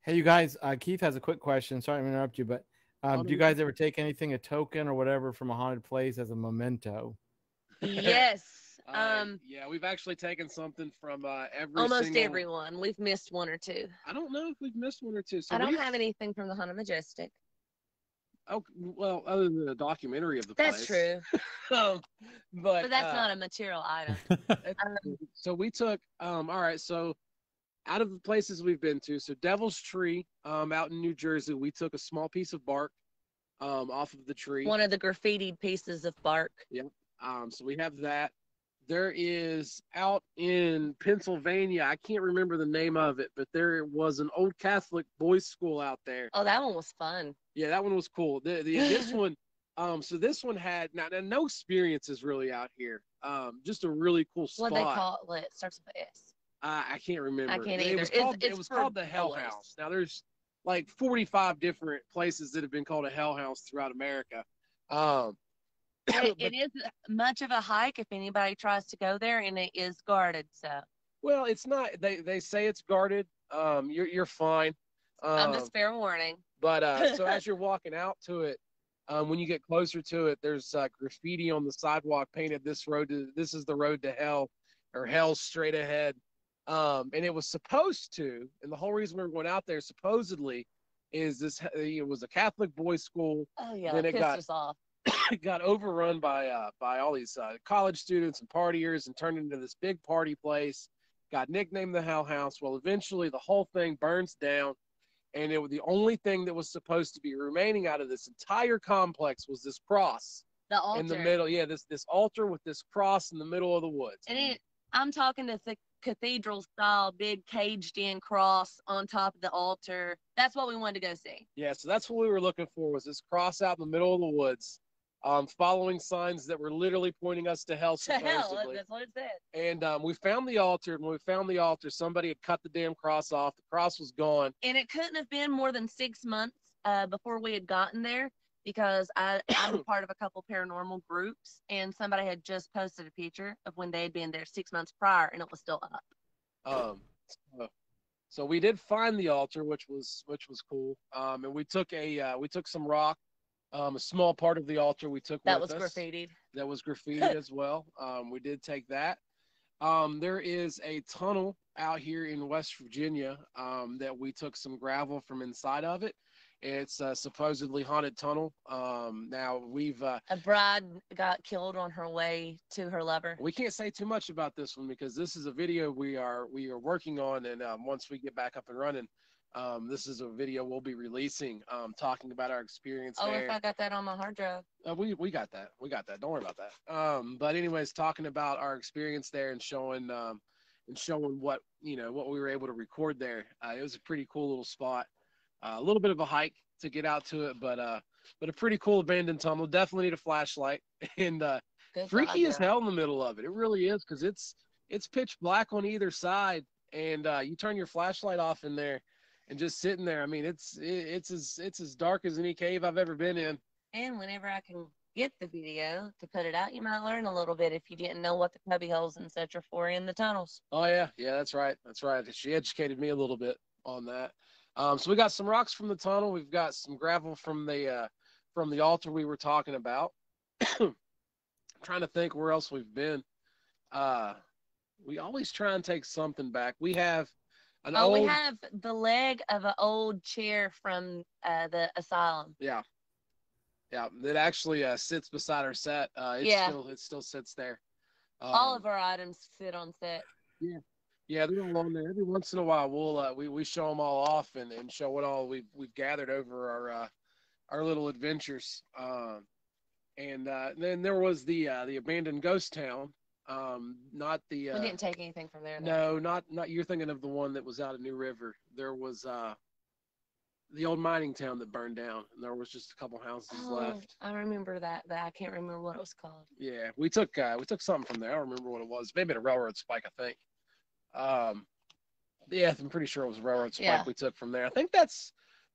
S2: Hey, you guys. Keith has a quick question. Sorry to interrupt you, but do you guys ever take anything, a token or whatever, from a haunted place as a memento?
S5: Yes.
S4: Yeah, we've actually taken something from
S5: almost everyone. We've missed one or two.
S4: I don't know if we've missed one or two. So
S5: I don't have anything from the Haunted Majestic.
S4: Oh, well, other than the documentary of the
S5: That's
S4: place.
S5: true.
S4: but
S5: that's not a material item.
S4: So we took all right, so out of the places we've been to, so Devil's Tree out in New Jersey, we took a small piece of bark off of the tree.
S5: One of the graffitied pieces of bark.
S4: Yep. So we have that. There is out in Pennsylvania, I can't remember the name of it, but there was an old Catholic boys' school out there.
S5: Oh, that one was fun.
S4: Yeah, that one was cool. This one, so this one had now no experiences really out here. Just a really cool spot.
S5: What they call it? It starts with S.
S4: I can't remember.
S5: I can't either.
S4: It was called the Hell House. Now there's like 45 different places that have been called a Hell House throughout America.
S5: It is much of a hike if anybody tries to go there, and it is guarded. So.
S4: Well, it's not. They say it's guarded. You're fine.
S5: I'm just fair warning.
S4: But so as you're walking out to it, when you get closer to it, there's graffiti on the sidewalk painted this is the road to hell, or hell straight ahead. And it was supposed to, and the whole reason we were going out there supposedly is it was a Catholic boys' school.
S5: Oh yeah,
S4: then it
S5: pissed us off.
S4: It got overrun by all these college students and partiers and turned into this big party place. Got nicknamed the Hell House. Well, eventually the whole thing burns down, and it was the only thing that was supposed to be remaining out of this entire complex was this cross
S5: The altar
S4: in the middle. Yeah, this altar with this cross in the middle of the woods.
S5: And I'm talking to the cathedral style, big caged in cross on top of the altar. That's what we wanted to go see.
S4: Yeah, so that's what we were looking for, was this cross out in the middle of the woods, following signs that were literally pointing us to hell.
S5: To hell, that's what it said.
S4: And we found the altar. When we found the altar, somebody had cut the damn cross off. The cross was gone.
S5: And it couldn't have been more than 6 months before we had gotten there, because I'm a part of a couple paranormal groups, and somebody had just posted a picture of when they had been there 6 months prior, and it was still up.
S4: So we did find the altar, which was cool. And we took some rock, a small part of the altar we took
S5: that
S4: with
S5: was
S4: us.
S5: graffitied.
S4: That was graffitied as well. We did take that. There is a tunnel out here in West Virginia that we took some gravel from inside of it. It's a supposedly haunted tunnel. Now we've
S5: a bride got killed on her way to her lover.
S4: We can't say too much about this one because this is a video we are working on, and once we get back up and running, this is a video we'll be releasing, talking about our experience there.
S5: If I got that on my hard drive.
S4: We got that. Don't worry about that. But anyways, talking about our experience there and showing what what we were able to record there. It was a pretty cool little spot. A little bit of a hike to get out to it, but a pretty cool abandoned tunnel. Definitely need a flashlight, and freaky as hell in the middle of it. It really is, because it's pitch black on either side, and you turn your flashlight off in there, and just sitting there. I mean, it's as dark as any cave I've ever been in.
S5: And whenever I can get the video to put it out. You might learn a little bit if you didn't know what the cubby holes and such are for in the tunnels.
S4: Oh yeah, that's right. She educated me a little bit on that. So we got some rocks from the tunnel. We've got some gravel from the altar we were talking about. Trying to think where else we've been. We always try and take something back. We have
S5: we have the leg of an old chair from the asylum.
S4: Yeah, that actually sits beside our set. It still sits there.
S5: All of our items sit on set.
S4: Yeah, they're all on there. Every once in a while, we show them all off and show what all we've gathered over our little adventures. And then there was the abandoned ghost town. Not the.
S5: We didn't take anything from there.
S4: No, not. You're thinking of the one that was out of New River. There was the old mining town that burned down, and there was just a couple houses left.
S5: I remember that, but I can't remember what it was called.
S4: Yeah, we took something from there. I don't remember what it was. Maybe a railroad spike, I think. Yeah, I'm pretty sure it was a railroad spike we took from there. I think that's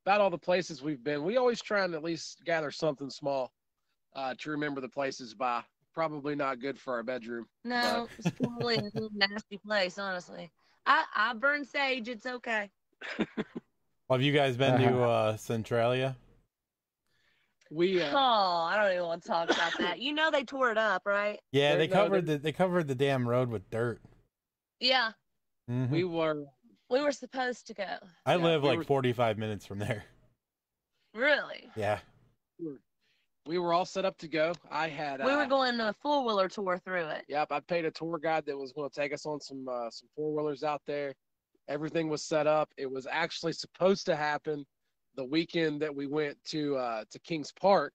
S4: about all the places we've been. We always try and at least gather something small to remember the places by. Probably not good for our bedroom.
S5: No, it's probably a little nasty place, honestly. I burn sage. It's okay.
S3: Well, have you guys been to Centralia?
S5: I don't even want to talk about that. You know they tore it up, right?
S3: Yeah, they covered the damn road with dirt.
S5: Yeah.
S3: Mm-hmm.
S4: We were
S5: supposed to go.
S3: I live like 45 minutes from there.
S5: Really?
S3: Yeah.
S4: We were all set up to go. We
S5: were going a 4-wheeler tour through it.
S4: Yep, I paid a tour guide that was going to take us on some 4-wheelers out there. Everything was set up. It was actually supposed to happen the weekend that we went to Kings Park.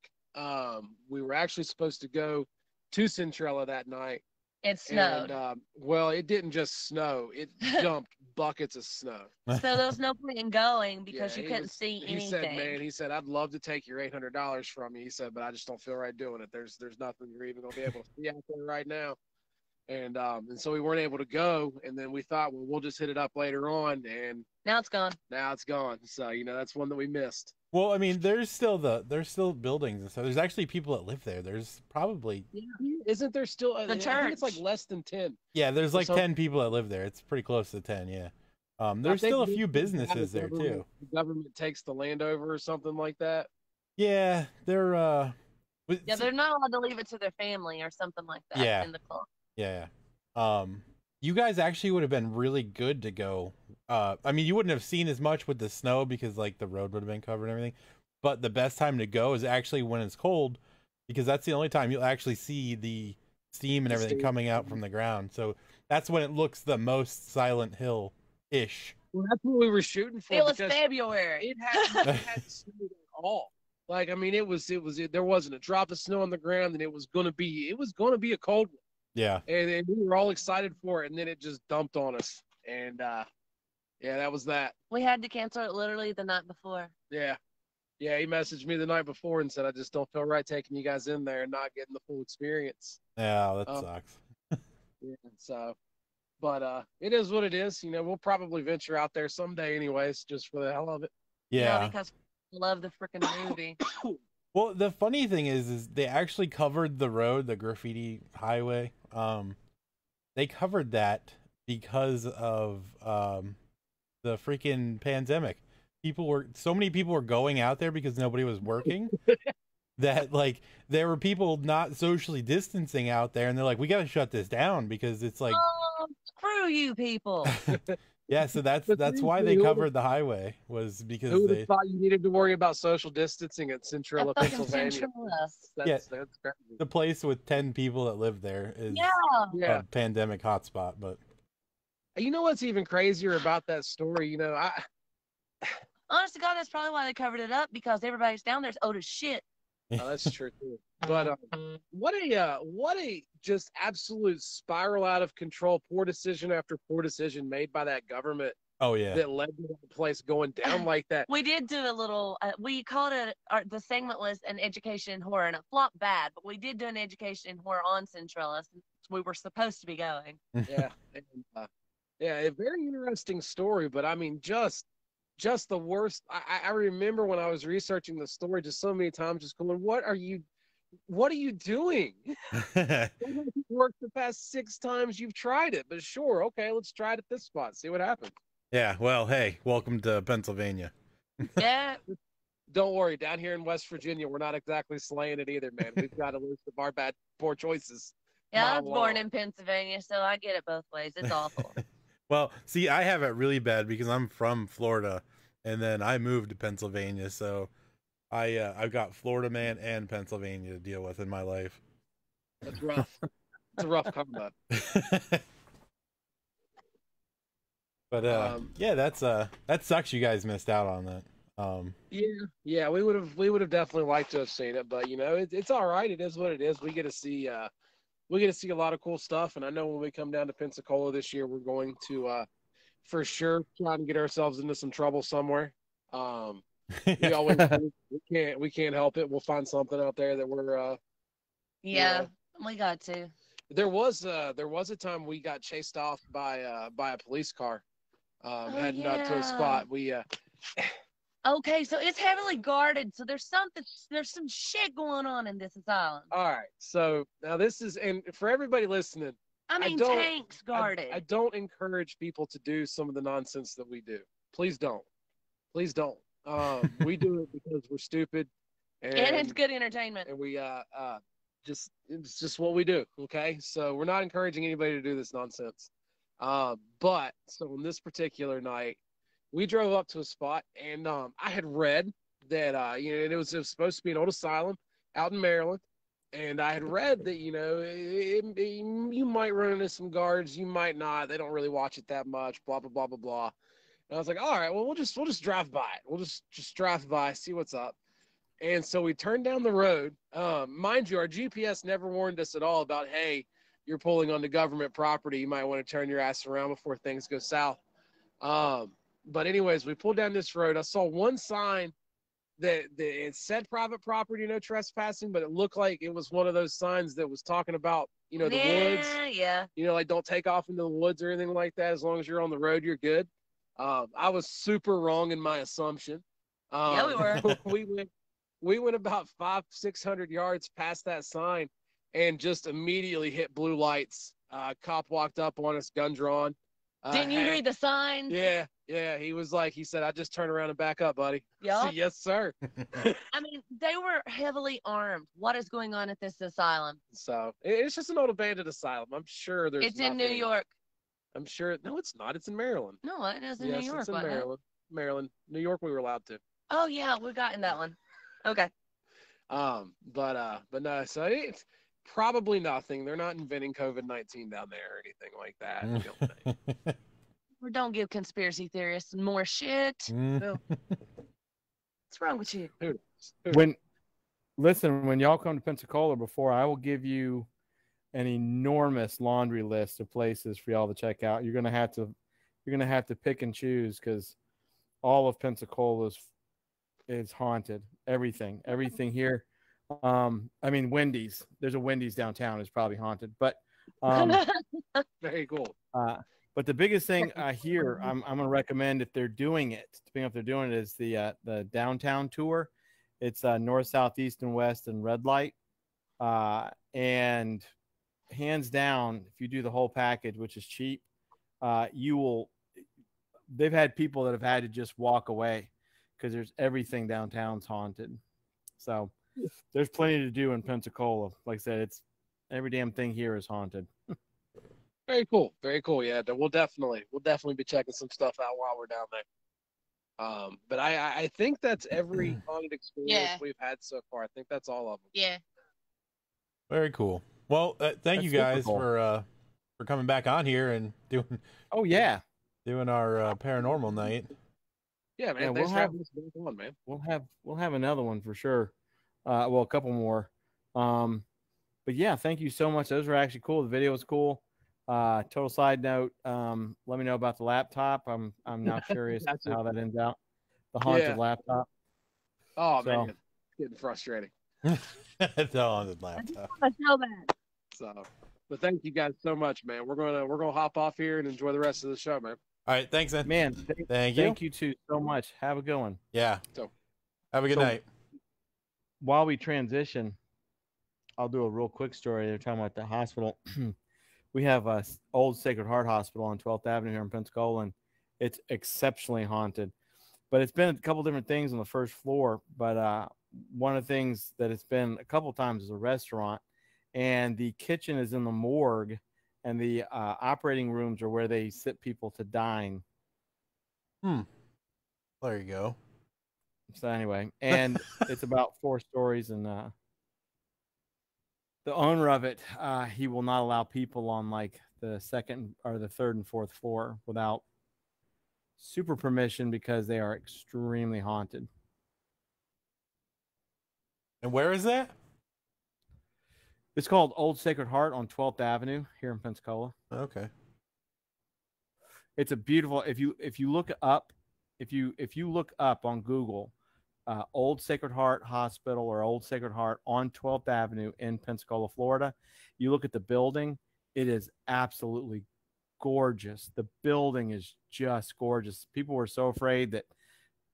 S4: We were actually supposed to go to Centralia that night.
S5: It snowed.
S4: And, well, it didn't just snow. It dumped buckets of snow.
S5: So there was no point in going because you couldn't see anything.
S4: He said, I'd love to take your $800 from you. He said, but I just don't feel right doing it. There's nothing you're even going to be able to see out there right now. And so we weren't able to go. And then we thought, well, we'll just hit it up later on. And
S5: now it's gone.
S4: So, that's one that we missed.
S3: Well, I mean, there's still buildings and stuff. There's actually people that live there. There's probably
S4: isn't there still
S5: the church?
S4: I think it's like less than 10.
S3: Yeah, there's like 10 people that live there. It's pretty close to 10. Yeah. There's still a few businesses there too.
S4: The government takes the land over or something like that.
S3: Yeah, they're
S5: they're not allowed to leave it to their family or something like that.
S3: Yeah.
S5: In the club.
S3: Yeah. You guys actually would have been really good to go. I mean, you wouldn't have seen as much with the snow because like the road would have been covered and everything. But the best time to go is actually when it's cold, because that's the only time you'll actually see the steam and everything coming out from the ground. So that's when it looks the most Silent Hill-ish.
S4: Well, that's what we were shooting for.
S5: It was February.
S4: It hadn't snowed at all. Like, I mean, there wasn't a drop of snow on the ground, and it was gonna be a cold one.
S3: Yeah.
S4: And we were all excited for it, and then it just dumped on us. And that was that.
S5: We had to cancel it literally the night before.
S4: Yeah. Yeah, he messaged me the night before and said, I just don't feel right taking you guys in there and not getting the full experience.
S3: Yeah, that sucks.
S4: Yeah, so, but it is what it is. We'll probably venture out there someday anyways, just for the hell of it.
S3: Yeah.
S5: Because I love the freaking movie.
S3: Well, the funny thing is they actually covered the road, the graffiti highway. They covered that because of the freaking pandemic. So many people were going out there because nobody was working that like there were people not socially distancing out there, and they're like, we got to shut this down because it's like,
S5: screw you people.
S3: Yeah, so that's why they covered the highway, was because
S4: who
S3: they
S4: thought you needed to worry about social distancing at Centralia, Pennsylvania. That's crazy.
S3: The place with 10 people that live there is a pandemic hotspot. But
S4: you know what's even crazier about that story?
S5: Honest to God, that's probably why they covered it up, because everybody's down there's old as shit.
S4: Oh, that's true too. But what a just absolute spiral out of control, poor decision after poor decision made by that government.
S3: Oh yeah,
S4: that led to the place going down like that.
S5: We did do a little. We called it. The segment was an education in horror, and it flopped bad. But we did do an education in horror on Centralia. We were supposed to be going.
S4: Yeah, and, a very interesting story. But I mean, just the worst. I remember when I was researching the story just so many times, just going, what are you What are you doing? It hasn't worked the past 6 times you've tried it, but sure, okay, let's try it at this spot, see what happens.
S3: Yeah, well, hey, welcome to Pennsylvania.
S5: Yeah.
S4: Don't worry, down here in West Virginia, we're not exactly slaying it either, man. We've got a list of our poor choices.
S5: Yeah, I
S4: Mile
S5: was born
S4: long.
S5: in Pennsylvania, so I get it both ways. It's awful.
S3: Well, see, I have it really bad because I'm from Florida, and then I moved to Pennsylvania, so I've got Florida man and Pennsylvania to deal with in my life.
S4: That's rough. It's a rough combo.
S3: But yeah, that sucks. You guys missed out on that.
S4: Yeah, we would have definitely liked to have seen it, but you know, it's all right. It is what it is. We get to see a lot of cool stuff, and I know when we come down to Pensacola this year, we're going to for sure try and get ourselves into some trouble somewhere. We always do. We can't help it. We'll find something out there that we're
S5: Yeah, we got to.
S4: There was a time we got chased off by a police car heading up to a spot.
S5: Okay, so it's heavily guarded. So there's some shit going on in this asylum.
S4: All right. So now this is, and for everybody listening,
S5: I mean,
S4: don't-
S5: tanks guarded.
S4: I don't encourage people to do some of the nonsense that we do. Please don't. Please don't. We do it because we're stupid,
S5: and it's good entertainment.
S4: and we it's just what we do. Okay, so we're not encouraging anybody to do this nonsense. But so on this particular night, we drove up to a spot, and I had read that you know, it was supposed to be an old asylum out in Maryland, and I had read that, you know, you might run into some guards, you might not. They don't really watch it that much. Blah blah blah blah blah. And I was like, all right, well, we'll just drive by it. We'll just drive by, see what's up. And so we turned down the road. Mind you, our GPS never warned us at all about, hey, you're pulling onto government property. You might want to turn your ass around before things go south. But anyways, we pulled down this road. I saw one sign that it said private property, no trespassing, but it looked like it was one of those signs that was talking about, you know, the woods.
S5: Yeah.
S4: You know, like don't take off into the woods or anything like that. As long as you're on the road, you're good. I was super wrong in my assumption.
S5: Yeah, we were.
S4: we went about 500-600 yards past that sign and just immediately hit blue lights. Cop walked up on us, gun drawn.
S5: Didn't you read the signs?
S4: Yeah. He said, I just turn around and back up, buddy.
S5: Yup.
S4: Yes, sir.
S5: I mean, they were heavily armed. What is going on at this asylum?
S4: So it's just an old abandoned asylum. I'm sure there's.
S5: It's in New
S4: nothing-
S5: York.
S4: I'm sure. No, it's not. It's in Maryland.
S5: No, it is in
S4: Yes,
S5: New York.
S4: it's in
S5: wasn't it?
S4: Maryland. Maryland, New York. We were allowed to.
S5: Oh yeah, we got in that one. Okay.
S4: But no. So it's probably nothing. They're not inventing COVID-19 down there or anything like that. I don't think.
S5: Or don't give conspiracy theorists more shit.
S3: Mm.
S5: What's wrong with you?
S4: Who knows?
S2: When y'all come to Pensacola before, I will give you an enormous laundry list of places for y'all to check out. You're gonna have to pick and choose because all of Pensacola is haunted. Everything here. I mean, Wendy's. There's a Wendy's downtown is probably haunted, but
S4: Very cool.
S2: but the biggest thing here, I'm gonna recommend if they're doing it, depending on if they're doing it, is the downtown tour. It's north, south, east, and west, and red light. And hands down, if you do the whole package, which is cheap, you will. They've had people that have had to just walk away because there's everything downtown's haunted. So there's plenty to do in Pensacola. Like I said, it's every damn thing here is haunted.
S4: Very cool. Very cool. Yeah, we'll definitely be checking some stuff out while we're down there. But I think that's every haunted experience we've had so far. I think that's all of them.
S5: Yeah.
S3: Very cool. Well, thank you
S2: That's super
S3: guys
S2: cool.
S3: for coming back on here and doing
S2: Oh yeah,
S3: our paranormal night.
S4: Yeah, man.
S2: Yeah,
S4: Thanks
S2: we'll
S4: for
S2: have-
S4: having us back on, man.
S2: we'll have another one for sure. Well, a couple more. But yeah, thank you so much. Those were actually cool. The video was cool. Total side note. Let me know about the laptop. I'm now curious
S4: That's
S2: how that ends out. The haunted
S4: Yeah.
S2: laptop.
S4: Oh
S2: So-
S4: man, it's getting frustrating.
S3: It's all on the laptop.
S5: So bad.
S4: So, but thank you guys so much, man. We're gonna hop off here and enjoy the rest of the show, man.
S3: All right, thanks, man.
S2: Man,
S3: Thank you.
S2: thank you too so much. Have a good one.
S3: Yeah.
S4: So-
S3: Have a good
S2: So-
S3: night.
S2: While we transition, I'll do a real quick story. They're talking about the hospital. We have a old Sacred Heart Hospital on 12th Avenue here in Pensacola, and it's exceptionally haunted. But it's been a couple different things on the first floor. But one of the things that it's been a couple times is a restaurant, and the kitchen is in the morgue, and the operating rooms are where they sit people to dine.
S3: There you go.
S2: So anyway, and it's about 4 stories, and the owner of it, he will not allow people on like the second or the third and fourth floor without super permission because they are extremely haunted.
S3: And where is that?
S2: It's called Old Sacred Heart on 12th Avenue here in Pensacola.
S3: Okay.
S2: It's a beautiful. If you look up, if you look up on Google, Old Sacred Heart Hospital or Old Sacred Heart on 12th Avenue in Pensacola, Florida, you look at the building. It is absolutely gorgeous. The building is just gorgeous. People were so afraid that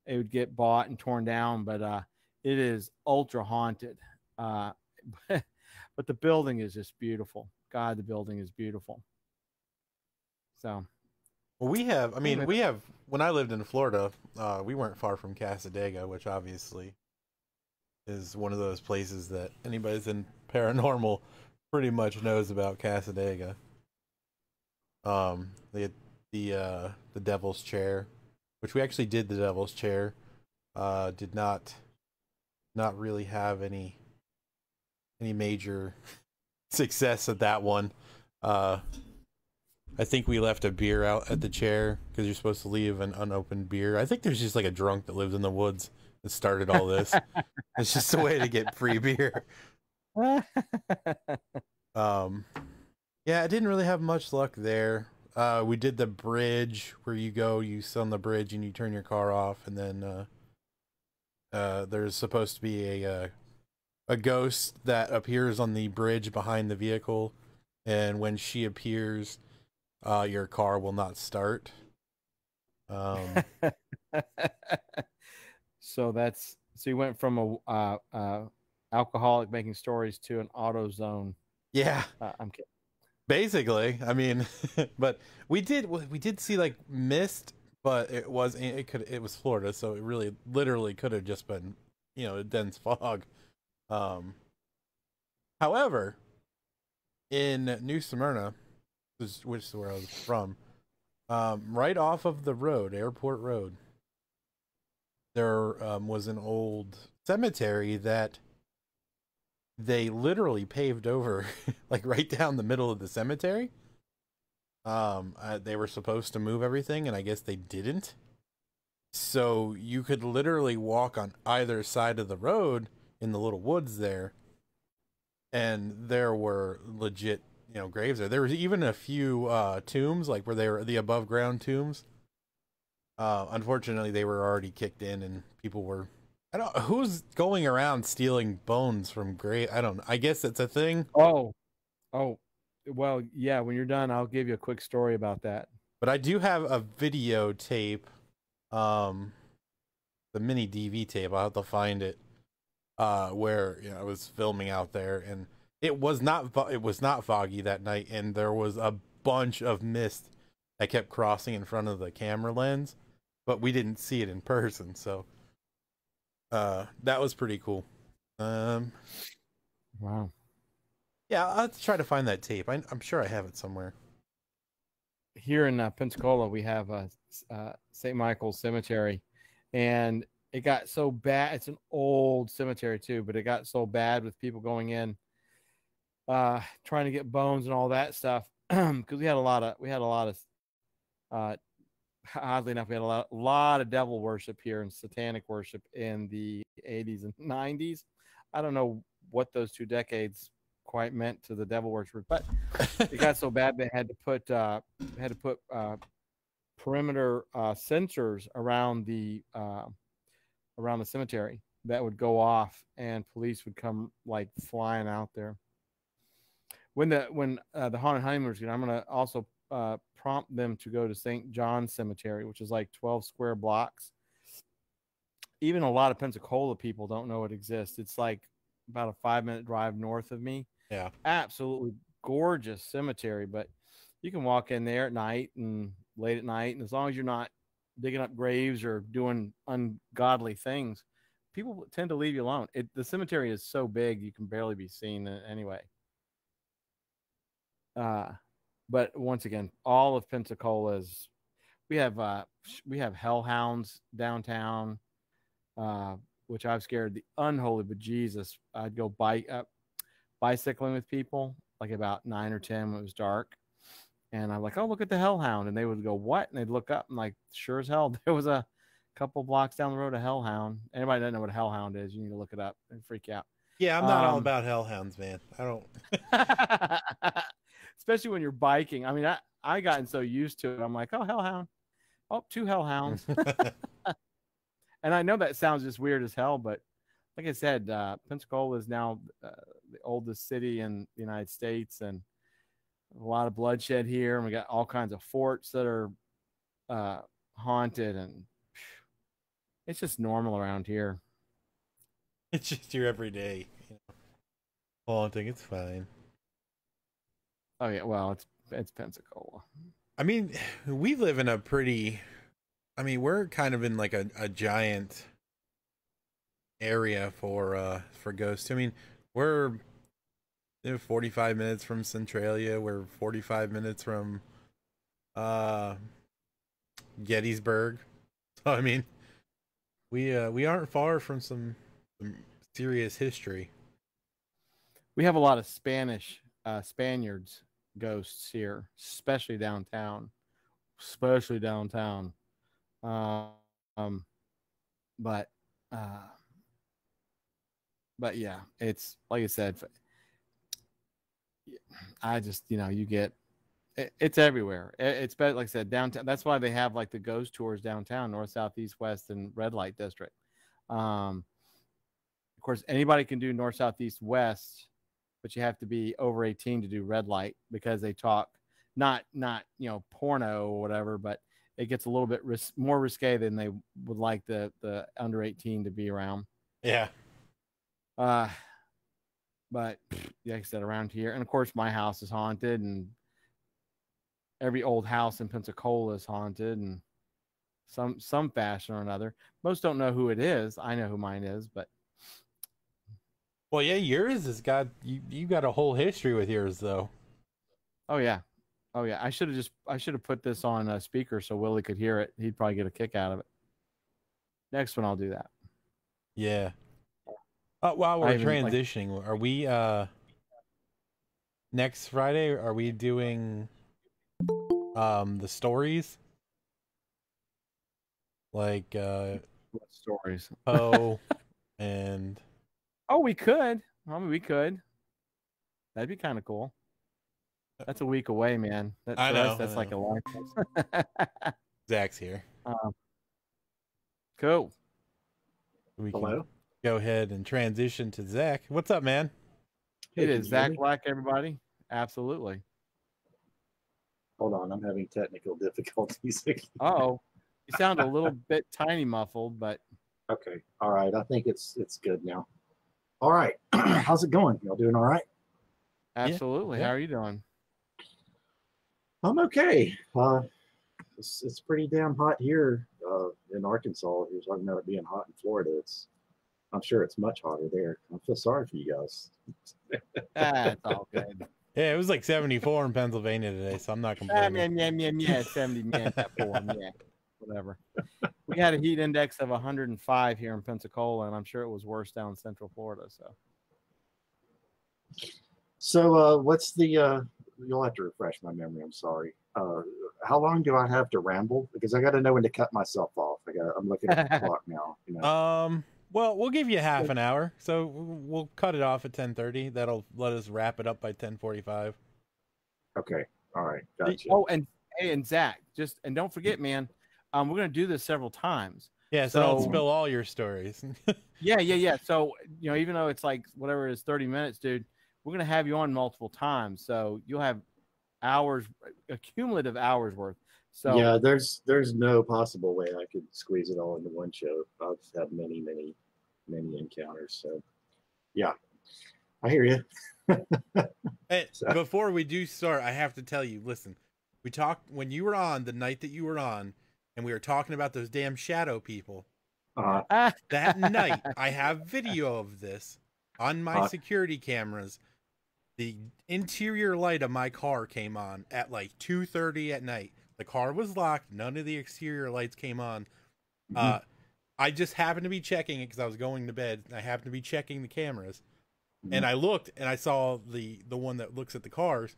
S2: it would get bought and torn down, but it is ultra haunted. But the building is just beautiful. God, the building is beautiful. So,
S3: well, we have. I mean, we have. When I lived in Florida, we weren't far from Casadega, which obviously is one of those places that anybody that's in paranormal pretty much knows about Casadega. The Devil's Chair, which we actually did the Devil's Chair, did not really have any major success at that one. I think we left a beer out at the chair because you're supposed to leave an unopened beer. I think there's just like a drunk that lives in the woods that started all this. It's just a way to get free beer. Yeah, I didn't really have much luck there. We did the bridge where you sit on the bridge and you turn your car off, and then there's supposed to be a ghost that appears on the bridge behind the vehicle, and when she appears, your car will not start.
S2: So you went from a alcoholic making stories to an AutoZone.
S3: Yeah,
S2: I'm kidding.
S3: Basically, I mean, but we did see like mist, but it was Florida, so it really literally could have just been, a dense fog. However, in New Smyrna, which is where I was from, right off of the road, Airport Road, there was an old cemetery that they literally paved over, like right down the middle of the cemetery. They were supposed to move everything, and I guess they didn't. So you could literally walk on either side of the road in the little woods there, and there were legit, graves there. There was even a few tombs, like where they were the above ground tombs. Unfortunately, they were already kicked in, and people were. I don't. Who's going around stealing bones from grave? I don't know. I guess it's a thing.
S2: Oh, well, yeah. When you're done, I'll give you a quick story about that.
S3: But I do have a videotape, the mini DV tape. I'll have to find it. Where I was filming out there, and it was not foggy that night, and there was a bunch of mist that kept crossing in front of the camera lens, but we didn't see it in person, so that was pretty cool.
S2: Wow.
S3: Yeah, I'll have to try to find that tape. I'm sure I have it somewhere.
S2: Here in Pensacola, we have St. Michael's Cemetery, and it got so bad. It's an old cemetery too, but it got so bad with people going in, trying to get bones and all that stuff. Because we had a lot of, oddly enough, we had a lot of devil worship here and satanic worship in the 80s and 90s. I don't know what those 2 decades quite meant to the devil worship, but it got so bad they had to put perimeter sensors around the cemetery that would go off, and police would come like flying out there. When the Haunted Honeymooners, I'm going to also prompt them to go to St. John's Cemetery, which is like 12 square blocks. Even a lot of Pensacola people don't know it exists. It's like about a 5-minute drive north of me.
S3: Yeah.
S2: Absolutely gorgeous cemetery, but you can walk in there at night and late at night, and as long as you're not digging up graves or doing ungodly things, people tend to leave you alone. The cemetery is so big you can barely be seen anyway. But once again, all of Pensacola's, we have hellhounds downtown, which I've scared the unholy bejesus. I'd go bicycling with people like about 9 or 10 when it was dark, and I'm like, oh, look at the hellhound, and they would go, what? And they'd look up, and like, sure as hell, there was a couple blocks down the road a hellhound. Anybody that doesn't know what a hellhound is, you need to look it up and freak out.
S3: Yeah, I'm not all about hellhounds, man. I don't.
S2: Especially when you're biking. I mean, I gotten so used to it. I'm like, oh, hellhound. Oh, 2 hellhounds. And I know that sounds just weird as hell, but like I said, Pensacola is now the oldest city in the United States, and a lot of bloodshed here. And we got all kinds of forts that are haunted, and it's just normal around here.
S3: It's just your everyday, haunting. It's fine.
S2: Oh yeah, well, it's Pensacola.
S3: I mean, we live in a pretty. I mean, we're kind of in like a giant area for ghosts. I mean, we're 45 minutes from Centralia. We're 45 minutes from Gettysburg. So I mean, we aren't far from some serious history.
S2: We have a lot of Spaniards ghosts here, especially downtown. But yeah, it's like I said, I just, you get it's everywhere. It's better, like I said, downtown. That's why they have like the ghost tours downtown, north, south, east, west, and red light district. Of course, anybody can do north, south, east, west, but you have to be over 18 to do red light, because they talk not porno or whatever, but it gets a little bit more risque than they would like the under 18 to be around.
S3: Yeah.
S2: But like I said, around here, and of course my house is haunted, and every old house in Pensacola is haunted in some fashion or another. Most don't know who it is. I know who mine is, but
S3: well, yeah, yours has got you got a whole history with yours though.
S2: Oh yeah. I should have put this on a speaker so Willie could hear it. He'd probably get a kick out of it. Next one, I'll do that.
S3: Yeah. While we're transitioning, are we next Friday? Are we doing the stories? Like
S2: what stories?
S3: Oh, and
S2: we could. I mean, we could. That'd be kind of cool. That's a week away, man.
S3: I know.
S2: That's like a long time.
S3: Zach's here.
S2: Cool.
S3: We can go ahead and transition to Zach. What's up, man?
S2: It is Zach Black, everybody. Absolutely.
S6: Hold on, I'm having technical difficulties.
S2: Oh, you sound a little bit tiny muffled, but
S6: okay. All right. I think it's good now. All right. How's it going? Y'all doing all right?
S2: Absolutely.
S3: Yeah.
S2: How are you doing?
S6: I'm okay. It's pretty damn hot here in Arkansas. You're talking about it being hot in Florida. I'm sure it's much hotter there. I feel sorry for you guys.
S2: It's all good.
S3: Yeah, it was like 74 in Pennsylvania today, so I'm not complaining.
S2: Yeah, 70, whatever. We had a heat index of 105 here in Pensacola, and I'm sure it was worse down in Central Florida.
S6: So what's the you'll have to refresh my memory. I'm sorry. How long do I have to ramble? Because I got to know when to cut myself off. I'm looking at the clock now.
S3: Well, we'll give you half an hour, so we'll cut it off at 10:30. That'll let us wrap it up by 10:45.
S6: Okay. All right. Gotcha.
S2: Oh, and Zach, and don't forget, man, we're gonna do this several times.
S3: Yeah, so don't spill all your stories.
S2: Yeah. So even though it's like whatever it is, 30 minutes, dude, we're gonna have you on multiple times, so you'll have hours, cumulative hours worth. So
S6: yeah, there's no possible way I could squeeze it all into one show. I've had many encounters. So yeah. I hear you.
S3: And
S6: So-
S3: before we do start, I have to tell you, listen, we talked when you were on the night that you were on, and we were talking about those damn shadow people. That night, I have video of this on my security cameras. The interior light of my car came on at like 2:30 at night. The car was locked. None of the exterior lights came on. I just happened to be checking it because I was going to bed. I happened to be checking the cameras, and I looked and I saw the one that looks at the cars.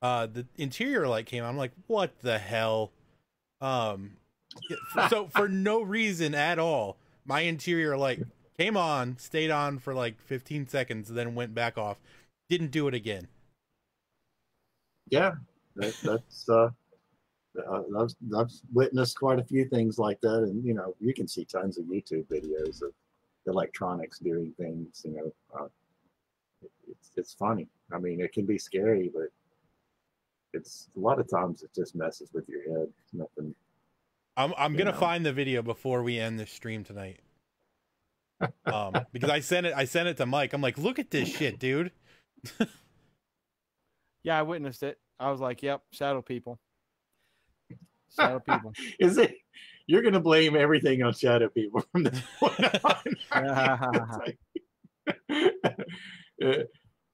S3: The interior light came on. I'm like, what the hell? So for no reason at all, my interior light came on, stayed on for like 15 seconds, then went back off. Didn't do it again.
S6: Yeah, that's I've witnessed quite a few things like that, and you know, you can see tons of YouTube videos of electronics doing things. You know, it's funny. I mean, it can be scary, but it's a lot of times it just messes with your head. It's nothing.
S3: I'm gonna find the video before we end the stream tonight. Because I sent it to Mike. I'm like, look at this shit, dude.
S2: Yeah, I witnessed it. I was like, "Yep, shadow people." Shadow people.
S6: Is it? You're gonna blame everything on shadow people from this point on.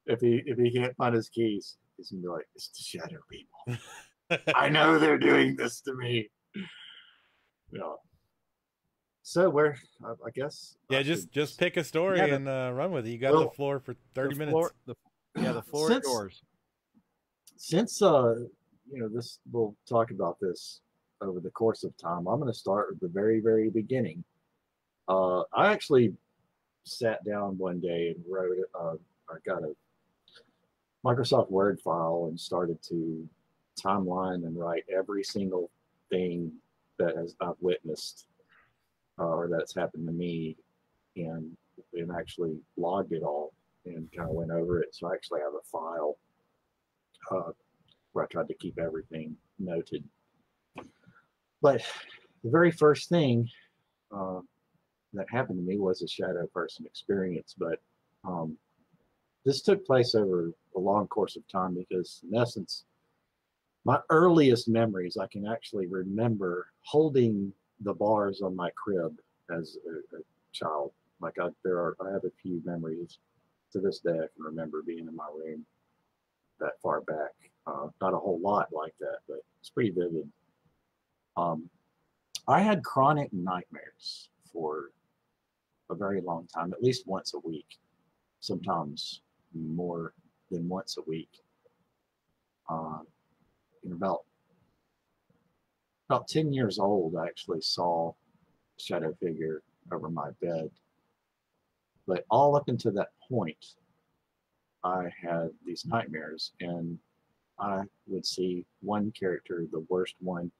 S6: If he can't find his keys, he's gonna be like, "It's the shadow people. I know they're doing this to me." Yeah. So I guess.
S3: Yeah, just pick a story and run with it. You got the floor for 30 minutes.
S2: The floor is yours.
S6: Since you know, this, we'll talk about this over the course of time. I'm going to start at the very, very beginning. I actually sat down one day and wrote. I got a Microsoft Word file and started to timeline and write every single thing that I've witnessed or that's happened to me, and actually logged it all and kind of went over it. So I actually have a file where I tried to keep everything noted. But the very first thing that happened to me was a shadow person experience. But this took place over a long course of time because, in essence, my earliest memories, I can actually remember holding the bars on my crib as a child. Like I have a few memories to this day. I can remember being in my room that far back. Not a whole lot like that, but it's pretty vivid. I had chronic nightmares for a very long time, at least once a week, sometimes more than once a week. In about 10 years old, I actually saw a shadow figure over my bed. But all up until that point, I had these nightmares, and I would see one character, the worst one.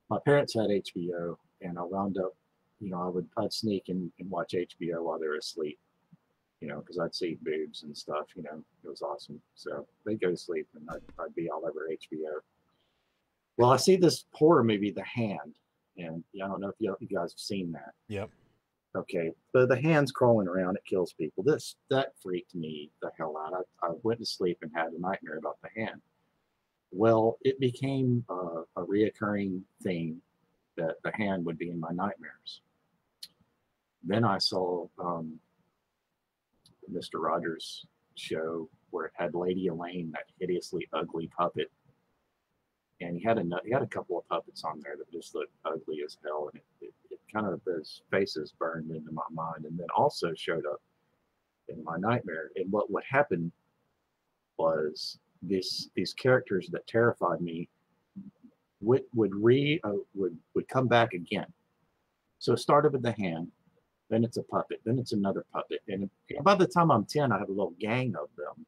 S6: My parents had HBO, and I wound up, you know, I'd sneak and watch HBO while they were asleep, you know, because I'd see boobs and stuff, you know, it was awesome. So they'd go to sleep, and I'd be all over HBO. Well, I see this horror movie, The Hand, and I don't know if you guys have seen that.
S3: Yep.
S6: Okay, so the hand's crawling around, it kills people. That freaked me the hell out. I went to sleep and had a nightmare about the hand. Well, it became a reoccurring thing that the hand would be in my nightmares. Then I saw Mr. Rogers' show where it had Lady Elaine, that hideously ugly puppet. And he had a couple of puppets on there that just looked ugly as hell, and it kind of, those faces burned into my mind, and then also showed up in my nightmare. And what would happen was these characters that terrified me would come back again. So it started with the hand, then it's a puppet, then it's another puppet, and by the time I'm 10, I have a little gang of them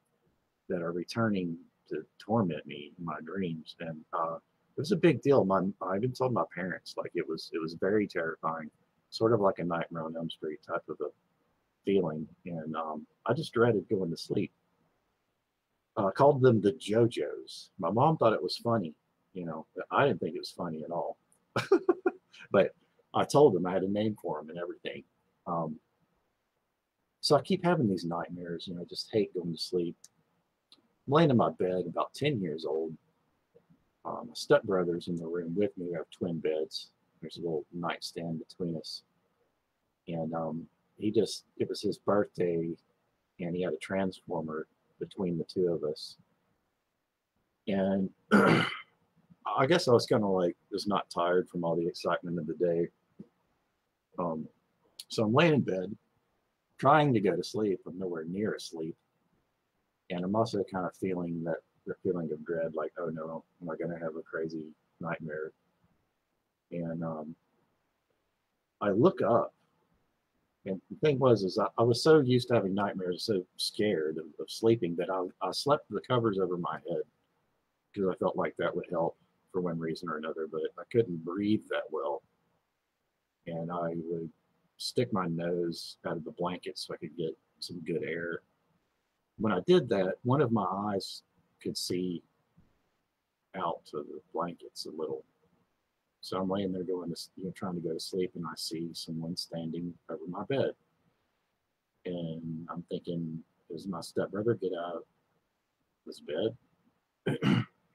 S6: that are returning to torment me in my dreams. And it was a big deal. I even told my parents, like, it was very terrifying, sort of like a Nightmare on Elm Street type of a feeling. And I just dreaded going to sleep. I called them the JoJos. My mom thought it was funny, you know. I didn't think it was funny at all. But I told them I had a name for them and everything. So I keep having these nightmares, and I just hate going to sleep. I'm laying in my bed, about 10 years old. My stepbrother's in the room with me. We have twin beds. There's a little nightstand between us. And it was his birthday, and he had a transformer between the two of us. And I guess I was kind of like, just not tired from all the excitement of the day. So I'm laying in bed, trying to go to sleep. I'm nowhere near asleep. And I'm also kind of feeling that the feeling of dread, like, oh no, am I going to have a crazy nightmare? And I look up, and the thing was, is I was so used to having nightmares, so scared of sleeping, that I slept with the covers over my head because I felt like that would help for one reason or another, but I couldn't breathe that well. And I would stick my nose out of the blanket so I could get some good air. When I did that, one of my eyes could see out of the blankets a little. So I'm laying there trying to go to sleep, and I see someone standing over my bed. And I'm thinking, does my stepbrother get out of this bed?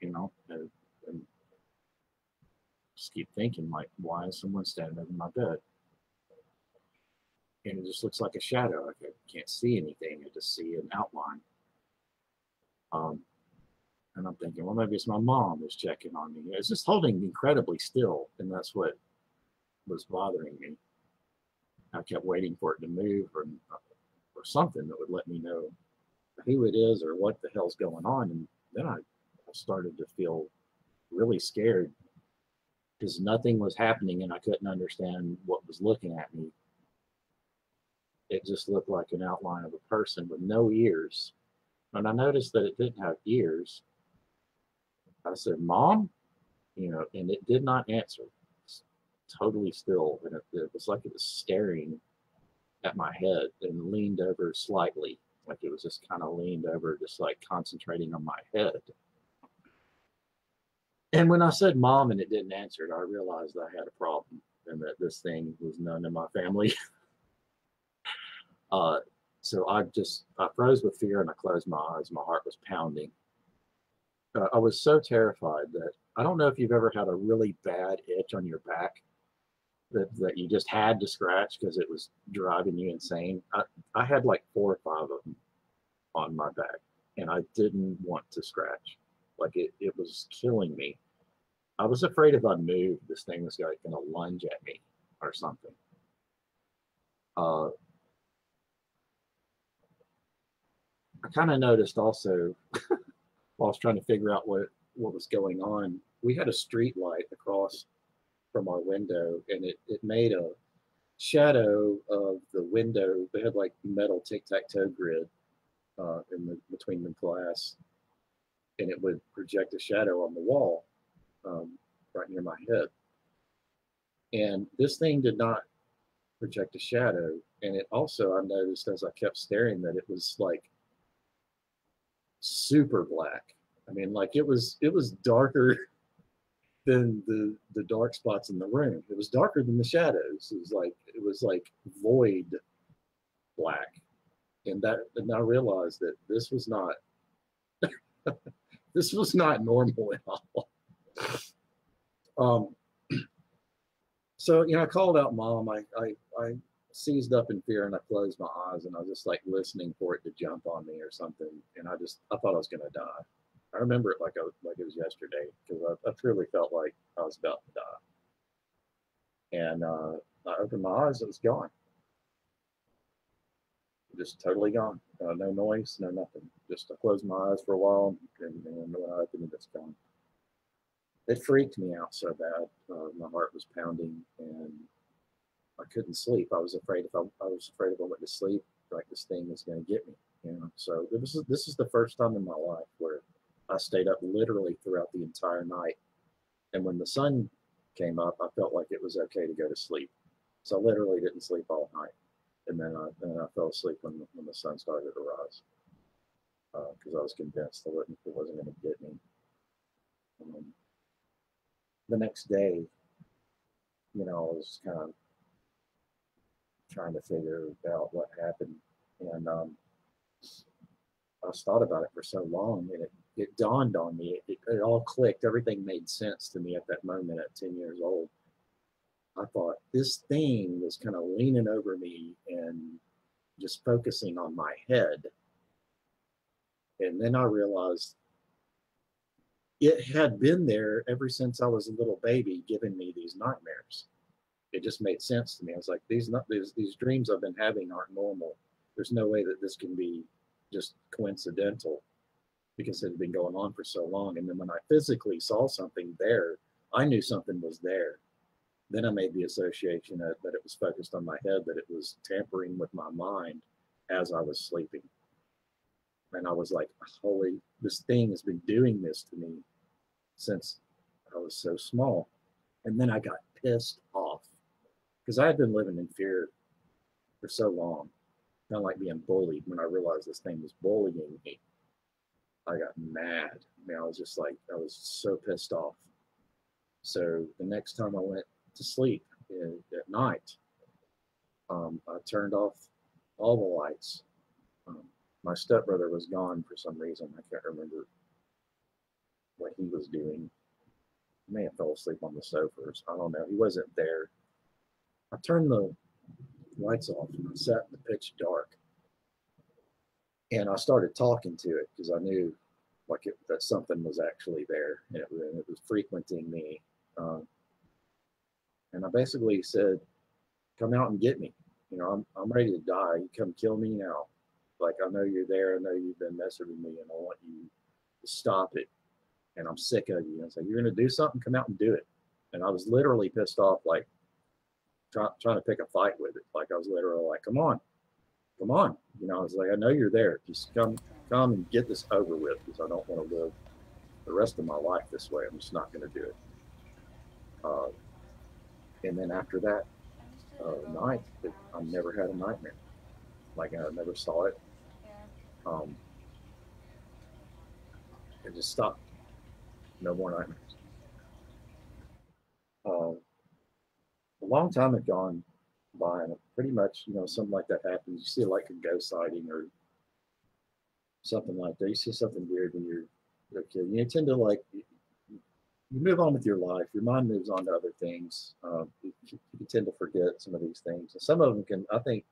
S6: And just keep thinking, like, why is someone standing over my bed? And it just looks like a shadow. I can't see anything. I just see an outline. And I'm thinking, well, maybe it's my mom who's checking on me. It's just holding incredibly still, and that's what was bothering me. I kept waiting for it to move or something that would let me know who it is or what the hell's going on. And then I started to feel really scared because nothing was happening and I couldn't understand what was looking at me. It just looked like an outline of a person with no ears. And I noticed that it didn't have ears. I said, Mom? And it did not answer. It's totally still. And it was like it was staring at my head and leaned over slightly. Like it was just kind of leaned over, just like concentrating on my head. And when I said Mom and it didn't answer it, I realized I had a problem and that this thing was known in my family. So I froze with fear and I closed my eyes. My heart was pounding. I was so terrified that I don't know if you've ever had a really bad itch on your back that you just had to scratch because it was driving you insane. I had like 4 or 5 of them on my back, and I didn't want to scratch. Like it was killing me. I was afraid if I moved, this thing was going to lunge at me or something. I kind of noticed also while I was trying to figure out what was going on, we had a street light across from our window, and it made a shadow of the window. They had like metal tic-tac-toe grid between the glass, and it would project a shadow on the wall right near my head. And this thing did not project a shadow. And it also, I noticed as I kept staring, that it was like super black. I mean, like it was darker than the dark spots in the room. It was darker than the shadows. It was like void black. And I realized that this was not this was not normal at all. So I called out Mom. I seized up in fear and I closed my eyes and I was just like listening for it to jump on me or something. And I thought I was gonna die. I remember it like it was yesterday because I truly felt like I was about to die. And I opened my eyes, it was gone. Just totally gone. No noise, no nothing. Just I closed my eyes for a while and when I opened it, it's gone. It freaked me out so bad. My heart was pounding and I couldn't sleep. I was afraid if I went to sleep, like this thing was going to get me. So this is the first time in my life where I stayed up literally throughout the entire night. And when the sun came up, I felt like it was okay to go to sleep. So I literally didn't sleep all night. And then I fell asleep when the sun started to rise because I was convinced that it wasn't going to get me. The next day, I was kind of trying to figure out what happened. And I just thought about it for so long, and it dawned on me. It all clicked. Everything made sense to me at that moment at 10 years old. I thought this thing was kind of leaning over me and just focusing on my head. And then I realized it had been there ever since I was a little baby, giving me these nightmares. It just made sense to me. I was like, these dreams I've been having aren't normal. There's no way that this can be just coincidental, because it had been going on for so long. And then when I physically saw something there, I knew something was there. Then I made the association that it was focused on my head, that it was tampering with my mind as I was sleeping. And I was like, holy, this thing has been doing this to me since I was so small. And then I got pissed off because I had been living in fear for so long, kind of like being bullied. When I realized this thing was bullying me, I got mad. I mean, I was just like, I was so pissed off. So the next time I went to sleep at night, I turned off all the lights. My stepbrother was gone for some reason. I can't remember what he was doing. He may have fell asleep on the sofas. I don't know. He wasn't there. I turned the lights off and I sat in the pitch dark. And I started talking to it because I knew that something was actually there, and it was frequenting me. And I basically said, come out and get me. You know, I'm ready to die. You come kill me now. Like, I know you're there. I know you've been messing with me, and I want you to stop it. And I'm sick of you. And I was like, you're going to do something? Come out and do it. And I was literally pissed off, like trying to pick a fight with it. Like, I was literally like, come on. You know, I was like, I know you're there. Just come and get this over with, because I don't want to live the rest of my life this way. I'm just not going to do it. And then after that night, I never had a nightmare. Like, I never saw it. It just stopped. No more nightmares. A long time had gone by, and pretty much, you know, something like that happens. You see like a ghost sighting or something like that. You see something weird when you're a kid. You tend to you move on with your life. Your mind moves on to other things. You tend to forget some of these things. And some of them can, I think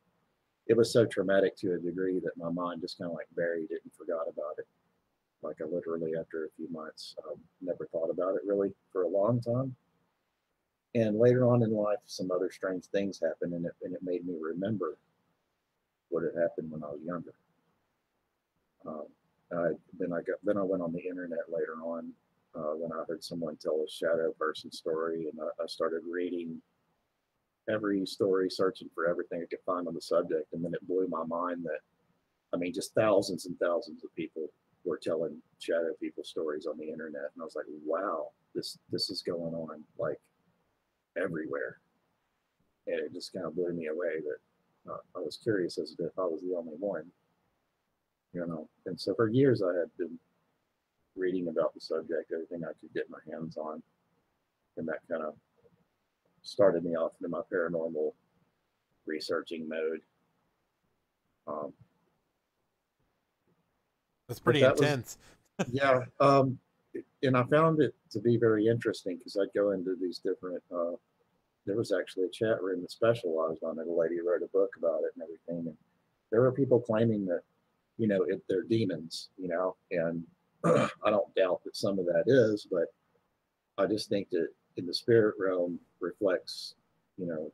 S6: it was so traumatic to a degree that my mind just kind of like buried it and forgot about it. Like, I literally, after a few months, never thought about it really for a long time. And later on in life, some other strange things happened, and it made me remember what had happened when I was younger. Then I went on the internet later on, when I heard someone tell a shadow person story, and I started reading every story, searching for everything I could find on the subject. And then it blew my mind that, I mean, just thousands and thousands of people were telling shadow people stories on the internet. And I was like, wow, this is going on like everywhere. And it just kind of blew me away that I was curious as if I was the only one, you know. And so for years I had been reading about the subject, everything I could get my hands on. And that kind of started me off into my paranormal researching mode.
S3: That's pretty intense.
S6: Yeah. And I found it to be very interesting because I'd go into these different, there was actually a chat room that specialized on it. A lady wrote a book about it and everything. And there were people claiming that, you know, they're demons, you know, and I don't doubt that some of that is, but I just think that in the spirit realm reflects, you know,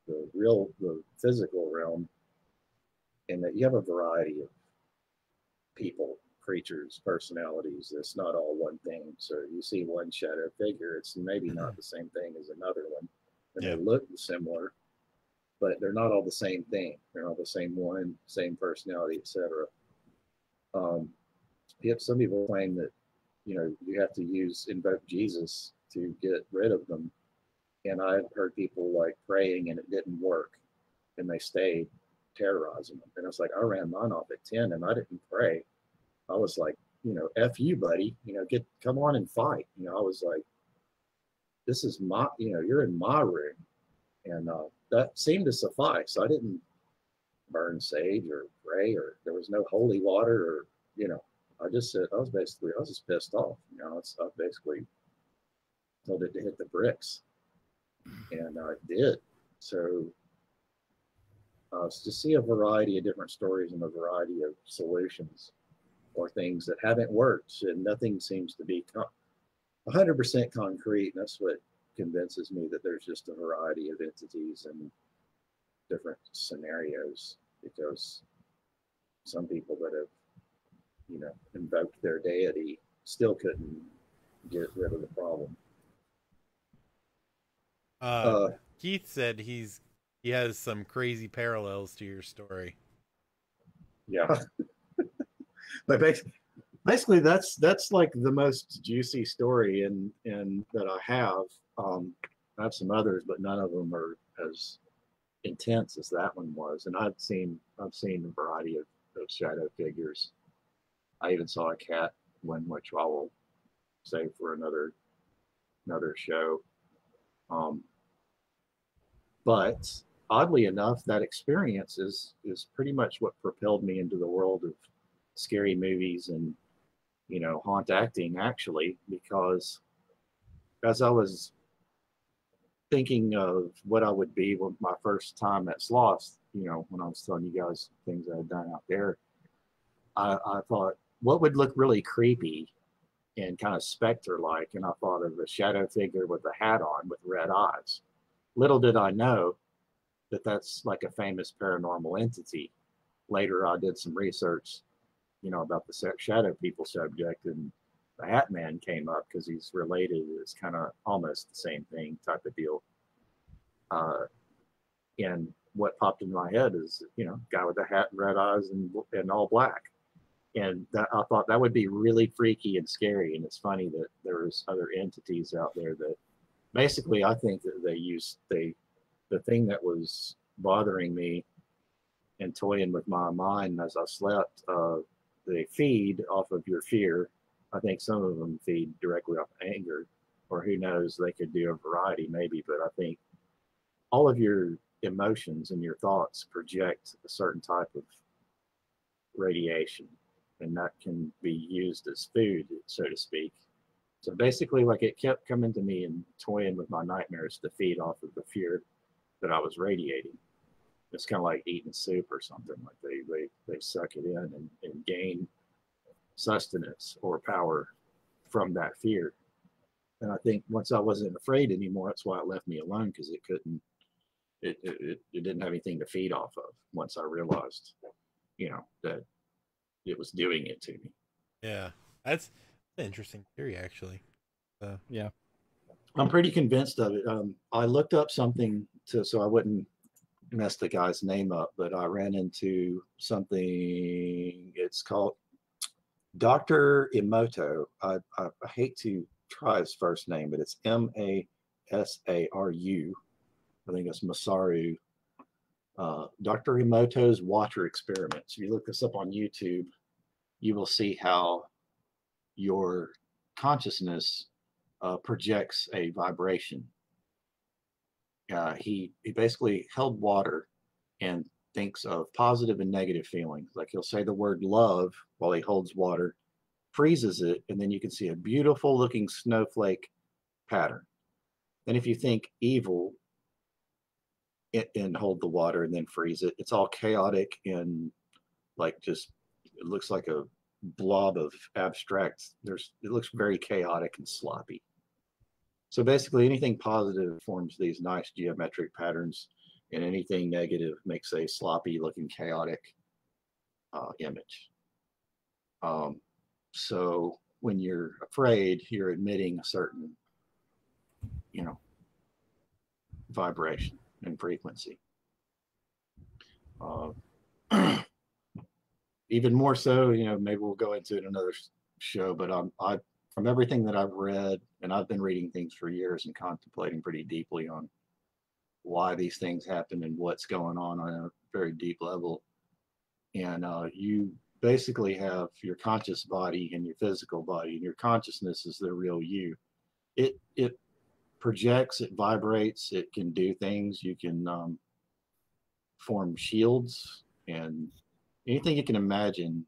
S6: the physical realm, and that you have a variety of people, creatures, personalities. It's not all one thing. So you see one shadow figure, it's maybe not the same thing as another one, and they look similar, but they're not all the same thing. They're not the same one, same personality, etc. Yet some people claim that, you know, you have to invoke Jesus to get rid of them. And I've heard people like praying and it didn't work, and they stayed terrorizing them. And it's like, I ran mine off at 10 and I didn't pray. I was like, you know, F you, buddy, you know, come on and fight. You know, I was like, this is you're in my room. And that seemed to suffice. I didn't burn sage or pray, or there was no holy water, or I just said I was just pissed off. I basically told it to hit the bricks, and I did. So to see a variety of different stories and a variety of solutions or things that haven't worked, and nothing seems to be 100% concrete. And that's what convinces me that there's just a variety of entities and different scenarios, because some people that have invoked their deity still couldn't get rid of the problem.
S3: Keith said he has some crazy parallels to your story.
S6: Yeah. But basically that's like the most juicy story in that I have. I have some others, but none of them are as intense as that one was. And I've seen a variety of shadow figures. I even saw a cat one, which I will save for another show. But oddly enough, that experience is pretty much what propelled me into the world of scary movies and haunt acting, actually, because as I was thinking of what I would be with my first time at Sloss, when I was telling you guys things I had done out there, I thought, what would look really creepy and kind of specter-like? And I thought of a shadow figure with a hat on with red eyes. Little did I know that that's like a famous paranormal entity. Later, I did some research, about the shadow people subject, and the Hat Man came up because he's related. It's kind of almost the same thing type of deal. And what popped in my head is, guy with a hat and red eyes and all black. And I thought that would be really freaky and scary. And it's funny that there's other entities out there that basically, I think that the thing that was bothering me and toying with my mind as I slept, they feed off of your fear. I think some of them feed directly off anger, or who knows, they could do a variety maybe, but I think all of your emotions and your thoughts project a certain type of radiation, and that can be used as food, so to speak. So basically, like, it kept coming to me and toying with my nightmares to feed off of the fear that I was radiating. It's kind of like eating soup or something. Like they suck it in and gain sustenance or power from that fear. And I think once I wasn't afraid anymore, that's why it left me alone, because it didn't have anything to feed off of once I realized, that it was doing it to me.
S3: Yeah, that's an interesting theory, actually.
S2: Yeah,
S6: I'm pretty convinced of it. I looked up something so I wouldn't mess the guy's name up, but I ran into something. It's called Dr. Emoto. I hate to try his first name, but it's Masaru. I think it's Masaru. Dr. Emoto's water experiments. If you look this up on YouTube, you will see how your consciousness projects a vibration. He basically held water and thinks of positive and negative feelings. Like, he'll say the word love while he holds water, freezes it, and then you can see a beautiful looking snowflake pattern. Then if you think evil and hold the water and then freeze it, it's all chaotic and like just, it looks like a blob of abstract. It looks very chaotic and sloppy. So basically, anything positive forms these nice geometric patterns, and anything negative makes a sloppy looking chaotic image. So when you're afraid, you're emitting a certain, vibration and frequency. Even more so, maybe we'll go into it in another show, but from everything that I've read, and I've been reading things for years and contemplating pretty deeply on why these things happen and what's going on a very deep level. And you basically have your conscious body and your physical body, and your consciousness is the real you. It projects, it vibrates, it can do things. You can form shields And anything you can imagine,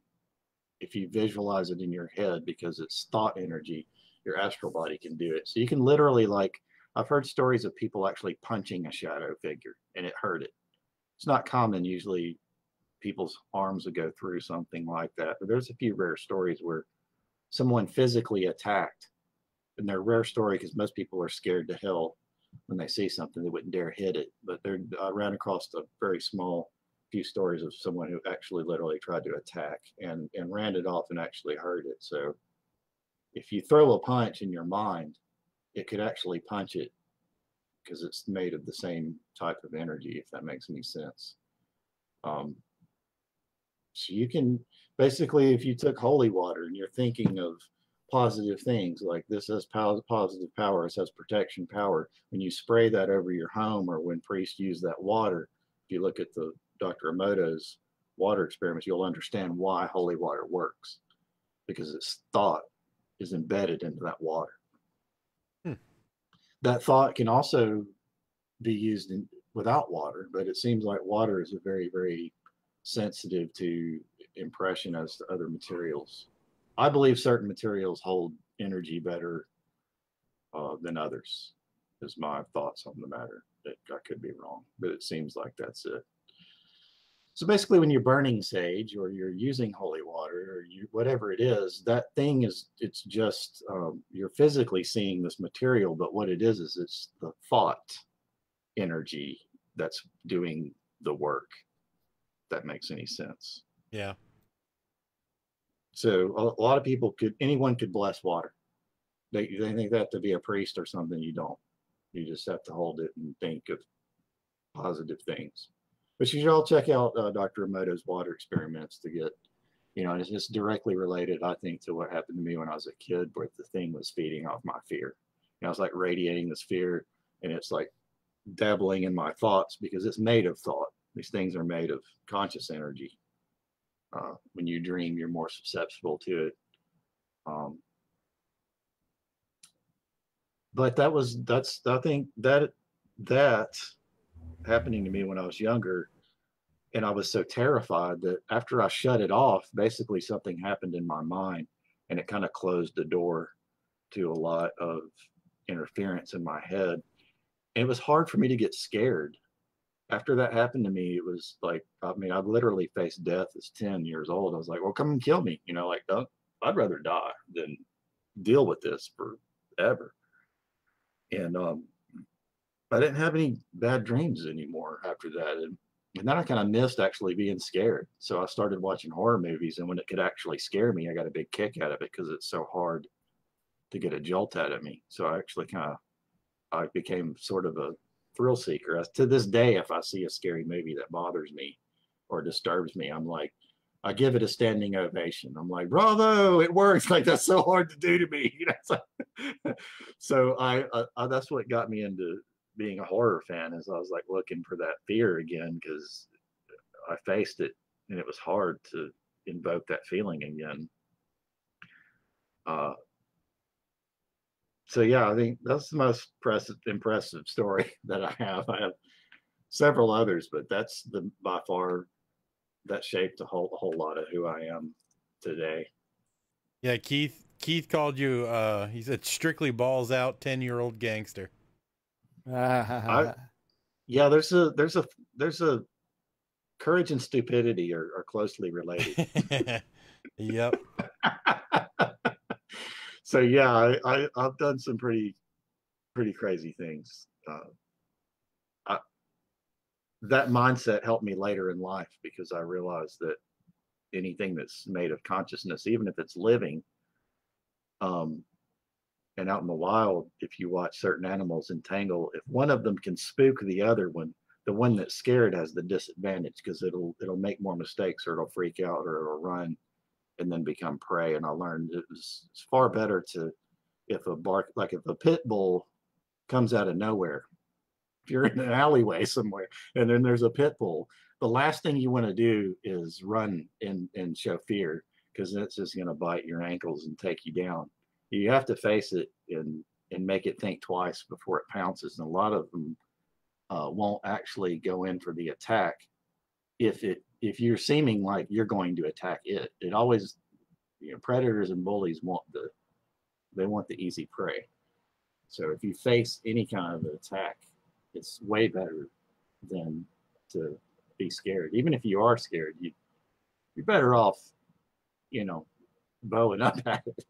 S6: if you visualize it in your head, because it's thought energy, your astral body can do it. So you can literally, like, I've heard stories of people actually punching a shadow figure and it hurt it. It's not common. Usually people's arms would go through something like that. But there's a few rare stories where someone physically attacked, and they're a rare story because most people are scared to hell when they see something. They wouldn't dare hit it. But I ran across a very small few stories of someone who actually literally tried to attack and ran it off and actually hurt it. So if you throw a punch in your mind, it could actually punch it because it's made of the same type of energy, if that makes any sense. So you can basically, if you took holy water and you're thinking of positive things like this has positive power, this has protection power, when you spray that over your home or when priests use that water, if you look at the Dr. Emoto's water experiments, you'll understand why holy water works, because its thought is embedded into that water. That thought can also be used without water, but it seems like water is a very, very sensitive to impression as to other materials. I believe certain materials hold energy better than others, is my thoughts on the matter. I could be wrong, but it seems like that's it. So basically, when you're burning sage or you're using holy water or whatever it is, that thing is, it's just, you're physically seeing this material, but what it is it's the thought energy that's doing the work. If that makes any sense.
S3: Yeah.
S6: So a lot of people anyone could bless water. They think that to be a priest or something. You don't. You just have to hold it and think of positive things. But you should all check out Dr. Emoto's water experiments to get, and it's directly related, I think, to what happened to me when I was a kid, where the thing was feeding off my fear. I was like radiating this fear, and it's like dabbling in my thoughts because it's made of thought. These things are made of conscious energy. When you dream, you're more susceptible to it. But I think that happening to me when I was younger, and I was so terrified that after I shut it off, basically something happened in my mind, and it kind of closed the door to a lot of interference in my head. And it was hard for me to get scared. After that happened to me, it was like, I mean, I've literally faced death as 10 years old. I was like, well, come and kill me. I'd rather die than deal with this forever. And I didn't have any bad dreams anymore after that. And then I kind of missed actually being scared. So I started watching horror movies. And when it could actually scare me, I got a big kick out of it because it's so hard to get a jolt out of me. So I actually I became sort of a thrill seeker. To this day, if I see a scary movie that bothers me or disturbs me, I'm like, I give it a standing ovation. I'm like, bravo, it works. Like, that's so hard to do to me. So I that's what got me into being a horror fan, is I was like looking for that fear again, because I faced it and it was hard to invoke that feeling again. So yeah, I think that's the most impressive story that I have. I have several others, but that's by far that shaped a whole lot of who I am today.
S3: Yeah, Keith called you. He said strictly balls out 10-year-old gangster.
S6: Yeah, there's a courage and stupidity are closely related.
S3: Yep.
S6: So yeah, I've done some pretty crazy things. That mindset helped me later in life, because I realized that anything that's made of consciousness, even if it's living, and out in the wild, if you watch certain animals entangle, if one of them can spook the other one, the one that's scared has the disadvantage, because it'll make more mistakes, or it'll freak out, or it'll run and then become prey. And I learned it's far better if a pit bull comes out of nowhere, if you're in an alleyway somewhere and then there's a pit bull, the last thing you want to do is run and show fear, because it's just going to bite your ankles and take you down. You have to face it and make it think twice before it pounces. And a lot of them won't actually go in for the attack if it if you're seeming like you're going to attack it, it always, predators and bullies want the easy prey. So if you face any kind of an attack, it's way better than to be scared. Even if you are scared, you're better off, bowing up at it,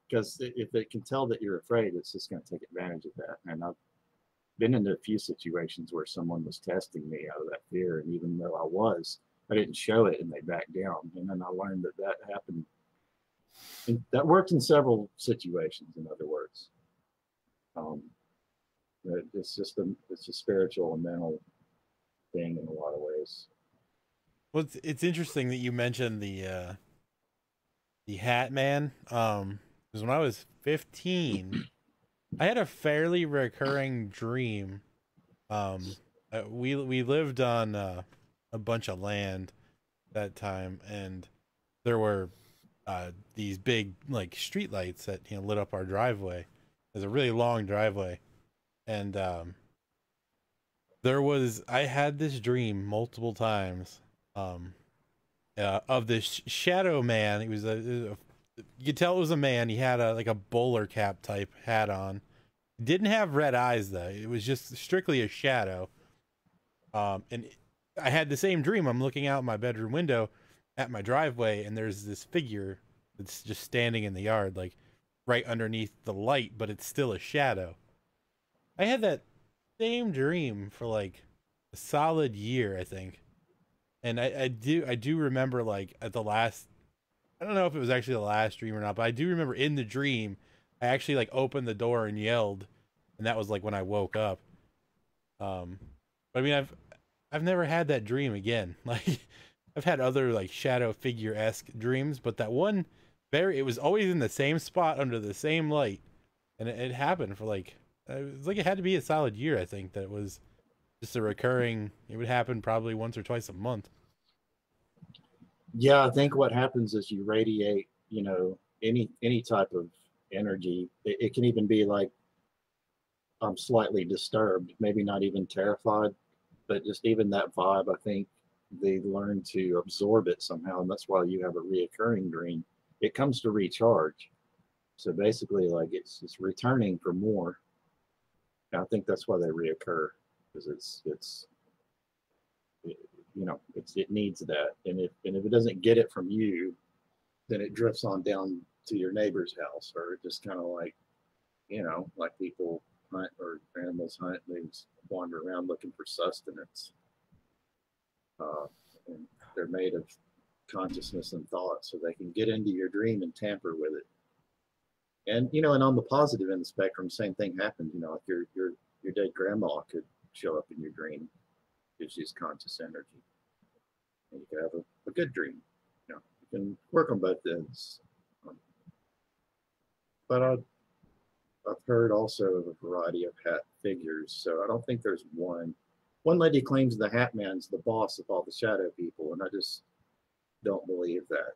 S6: because if it can tell that you're afraid, it's just going to take advantage of that. And I've been in a few situations where someone was testing me out of that fear, and even though I didn't show it, and they backed down. And then I learned that happened. And that worked in several situations. In other words, it's a spiritual and mental thing in a lot of ways.
S3: Well, it's interesting that you mentioned the Hat Man. Because when I was 15, I had a fairly recurring dream. We lived on a bunch of land that time, and there were these big like street lights that lit up our driveway. It was a really long driveway, and I had this dream multiple times of this shadow man. He was you could tell it was a man. He had a bowler cap type hat on. Didn't have red eyes though. It was just strictly a shadow. And I had the same dream. I'm looking out my bedroom window at my driveway, and there's this figure that's just standing in the yard, like right underneath the light, but it's still a shadow. I had that same dream for like a solid year, I think. And I do remember, like, at the last, I don't know if it was actually the last dream or not, but I do remember in the dream I actually like opened the door and yelled, and that was like when I woke up. But I mean, I've never had that dream again. Like, I've had other like shadow figure-esque dreams, but that one, it was always in the same spot under the same light, and it happened for like, it was like it had to be a solid year. I think that it was just a recurring. It would happen probably once or twice a month.
S6: Yeah, I think what happens is you radiate, any type of energy. It can even be like, I'm slightly disturbed, maybe not even terrified, but just even that vibe. I think they learn to absorb it somehow, and that's why you have a reoccurring dream. It comes to recharge. So basically, like, it's returning for more. And I think that's why they reoccur, because it needs that. And if it doesn't get it from you, then it drifts on down to your neighbor's house, or it just kind of like, like people hunt or animals hunt, and they just wander around looking for sustenance. And they're made of consciousness and thought, so they can get into your dream and tamper with it. And and on the positive end of the spectrum, same thing happens. Like your dead grandma could show up in your dream. It's just conscious energy, and you can have a good dream. You can work on both ends. But I've heard also of a variety of hat figures, so I don't think there's one. One lady claims the Hat Man's the boss of all the shadow people, and I just don't believe that.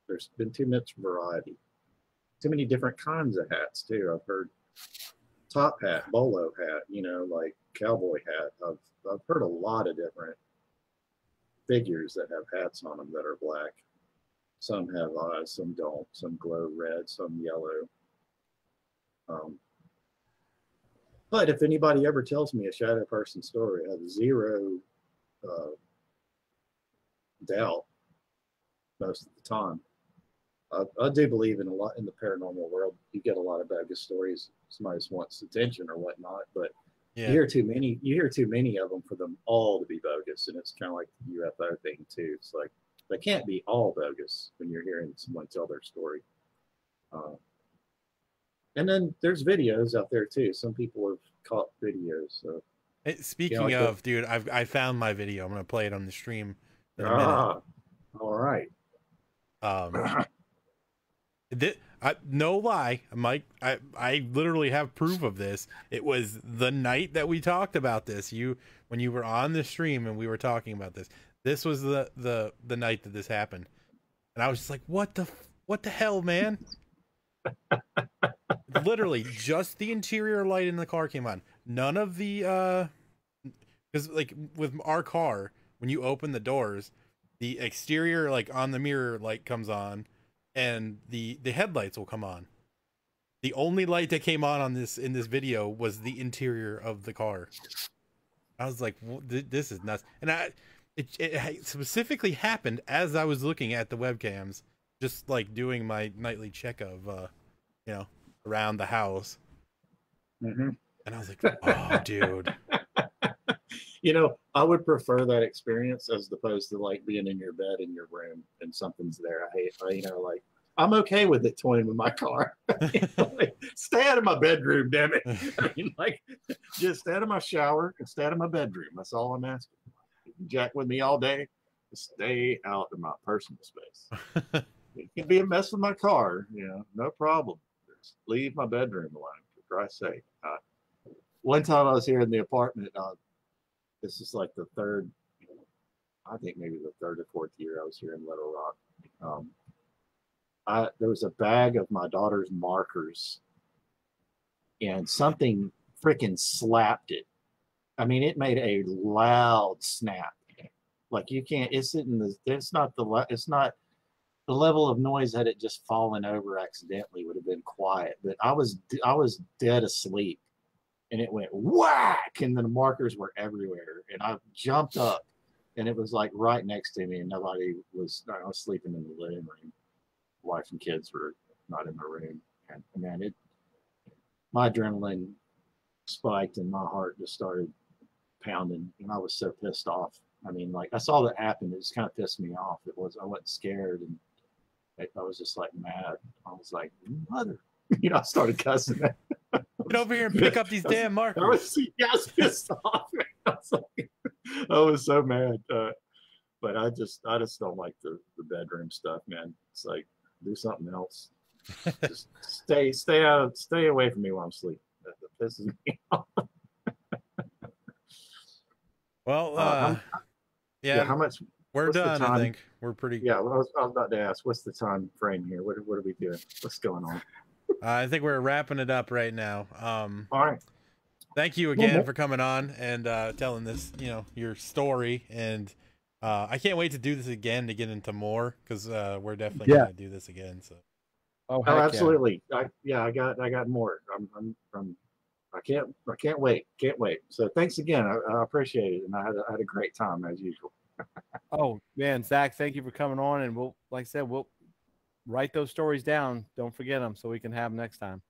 S6: There's been too much variety. Too many different kinds of hats, too. I've heard top hat, bolo hat, like cowboy hat. I've heard a lot of different figures that have hats on them that are black. Some have eyes, some don't. Some glow red, some yellow. But if anybody ever tells me a shadow person story, I have zero doubt most of the time. I do believe in a lot in the paranormal world. You get a lot of bogus stories. Somebody just wants attention or whatnot, but you hear too many of them for them all to be bogus, and it's kind of like the UFO thing too. It's like they can't be all bogus when you're hearing someone tell their story. And then there's videos out there too. Some people have caught videos. So
S3: speaking of, dude, I found my video. I'm gonna play it on the stream in a minute.
S6: All right.
S3: No lie, Mike. I literally have proof of this. It was the night that we talked about this. When you were on the stream and we were talking about this. This was the night that this happened, and I was just like, "What the hell, man!" Literally, just the interior light in the car came on. None of the because like with our car, when you open the doors, the exterior like on the mirror light comes on, and the headlights will come on. The only light that came on this in this video was the interior of the car. I was like, this is nuts. And it specifically happened as I was looking at the webcams, just like doing my nightly check of, you know, around the house.
S6: Mm-hmm.
S3: And I was like, oh, dude.
S6: You know, I would prefer that experience as opposed to like being in your bed in your room and something's there. You know, like I'm okay with it toying with my car. Like, stay out of my bedroom, damn it. I mean, like, just stay out of my shower and stay out of my bedroom. That's all I'm asking. You can jack with me all day. Just stay out of my personal space. It can be a mess with my car, you know, no problem. Just leave my bedroom alone, for Christ's sake. One time I was here in the apartment. This is like the third, I think maybe the third or fourth year I was here in Little Rock. There was a bag of my daughter's markers and something freaking slapped it. I mean, it made a loud snap. Like you can't, it's not the level of noise had it just fallen over accidentally would have been quiet, but I was dead asleep. And it went whack, and then the markers were everywhere. And I jumped up, and it was like right next to me, and nobody was. I was sleeping in the living room. Wife and kids were not in the room, and man, my adrenaline spiked, and my heart just started pounding, and I was so pissed off. I mean, like I saw that happen. It just kind of pissed me off. I wasn't scared, and I was just like mad. I was like, mother, you know, I started cussing.
S3: Get over here and pick up these damn markers.
S6: I was pissed off. I was so mad. But I just don't like the bedroom stuff, man. It's like do something else. Just stay away from me while I'm sleeping. That pisses me off.
S3: Well, yeah.
S6: How much?
S3: We're done. I think we're pretty.
S6: Yeah, I was about to ask, what's the time frame here? What are we doing? What's going on?
S3: I think we're wrapping it up right now.
S6: All right.
S3: Thank you again for coming on and telling this, you know, your story. And I can't wait to do this again to get into more because we're definitely going to do this again. So.
S2: Oh,
S6: absolutely. Yeah. I got more. I can't wait. Can't wait. So thanks again. I appreciate it, and I had a great time as usual.
S2: Oh man, Zach, thank you for coming on, and we'll write those stories down. Don't forget them so we can have them next time.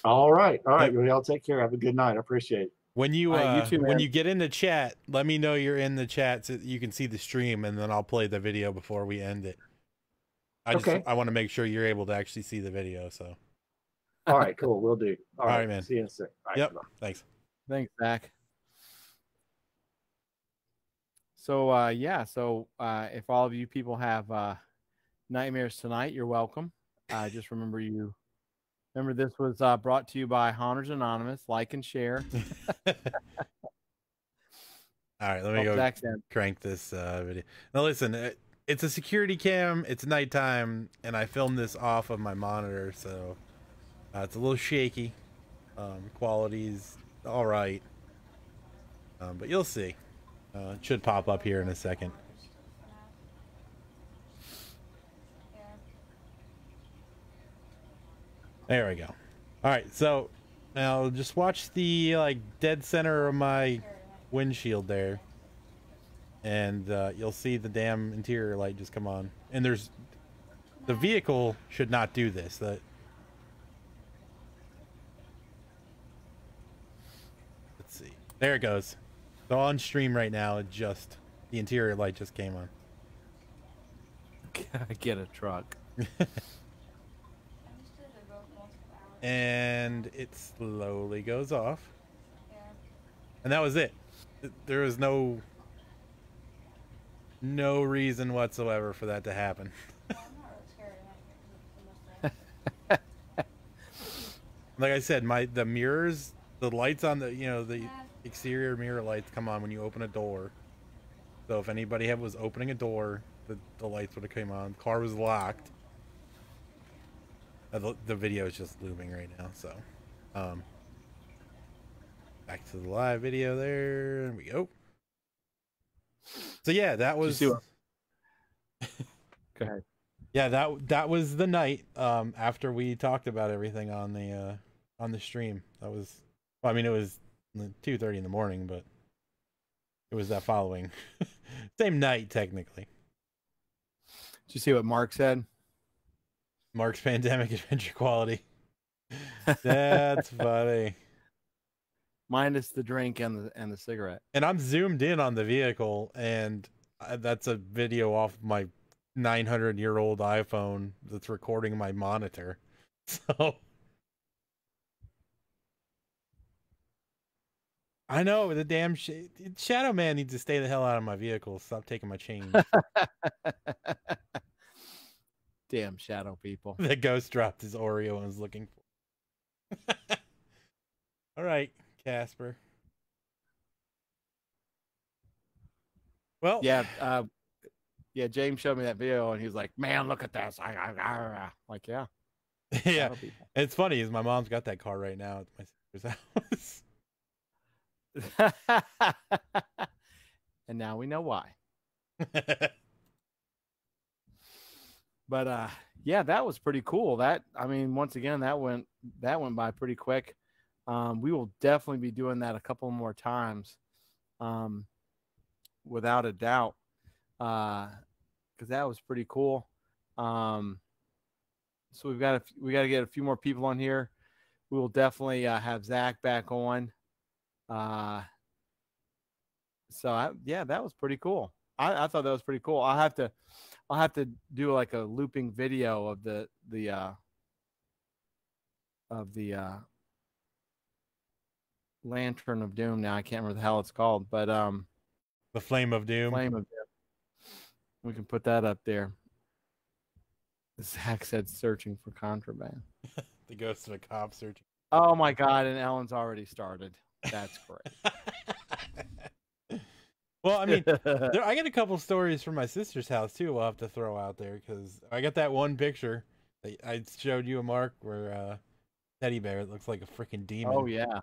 S6: All right. Y'all take care. Have a good night. I appreciate it.
S3: When you when you get in the chat, let me know you're in the chat so you can see the stream, and then I'll play the video before we end it. I want to make sure you're able to actually see the video. So.
S6: All right. Cool. We'll do. All right,
S3: man.
S6: See you in a sec. All right,
S3: yep.
S6: Bye.
S3: Thanks.
S2: Thanks, Zach. So if all of you people have nightmares tonight, you're welcome. Just remember this was brought to you by Haunters Anonymous. Like and share.
S3: All right, let me go crank this video. Now listen, it's a security cam. It's nighttime, and I filmed this off of my monitor, so it's a little shaky. Quality's all right, but you'll see. It should pop up here in a second. There we go. All right, so now just watch the dead center of my windshield there, and you'll see the damn interior light just come on. And the vehicle should not do this. Let's see. There it goes. So on stream right now, the interior light just came on.
S2: Get a truck.
S3: And it slowly goes off. And that was it. There was no reason whatsoever for that to happen. Like I said, the mirrors, the lights on the exterior mirror lights come on when you open a door. So if anybody was opening a door, the lights would have come on. The car was locked. The video is just looping right now, so back to the live video. There we go. So yeah, that
S2: you
S3: was.
S2: see what- Go ahead.
S3: Yeah, that was the night after we talked about everything on the stream. That was, well, I mean, it was 2:30 in the morning, but it was that following same night technically.
S2: Did you see what Mark said?
S3: Mark's pandemic adventure quality. That's funny.
S2: Minus the drink and the cigarette.
S3: And I'm zoomed in on the vehicle, and that's a video off my 900-year-old iPhone that's recording my monitor. So I know the damn Shadow Man needs to stay the hell out of my vehicle. Stop taking my change.
S2: Damn shadow people.
S3: The ghost dropped his Oreo and was looking for. All right, Casper. Well,
S2: yeah, James showed me that video and he was like, "Man, look at this!" Like, yeah,
S3: yeah.
S2: shadow people.
S3: It's funny is my mom's got that car right now at my sister's house.
S2: And now we know why. But yeah, that was pretty cool. That, I mean, once again, that went by pretty quick. We will definitely be doing that a couple more times, without a doubt, because that was pretty cool. So we got to get a few more people on here. We will definitely have Zach back on. So yeah, that was pretty cool. I thought that was pretty cool. I'll have to do like a looping video of the Lantern of Doom. Now I can't remember the hell it's called, but
S3: the Flame of Doom.
S2: Flame of Doom. We can put that up there. Zach said searching for contraband.
S3: The ghost of a cop searching.
S2: Oh my God! And Ellen's already started. That's great.
S3: Well, I mean, I got a couple stories from my sister's house too. We'll have to throw out there because I got that one picture that I showed you, Mark, where teddy bear it looks like a freaking demon.
S2: Oh yeah,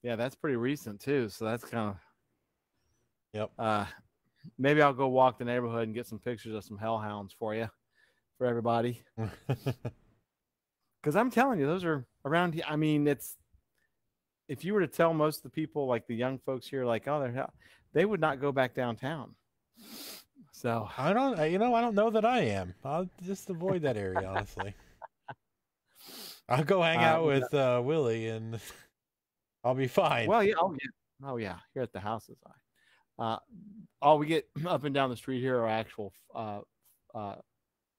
S2: yeah, that's pretty recent too. So that's kind of.
S3: Yep.
S2: Maybe I'll go walk the neighborhood and get some pictures of some hellhounds for you, for everybody. Because I'm telling you, those are around here. I mean, it's. If you were to tell most of the people, like the young folks here, like, oh, they would not go back downtown. So
S3: I don't know that I am. I'll just avoid that area, honestly. I'll go hang out with Willie, and I'll be fine.
S2: Well, yeah, oh yeah. Here at the house is all we get up and down the street here are actual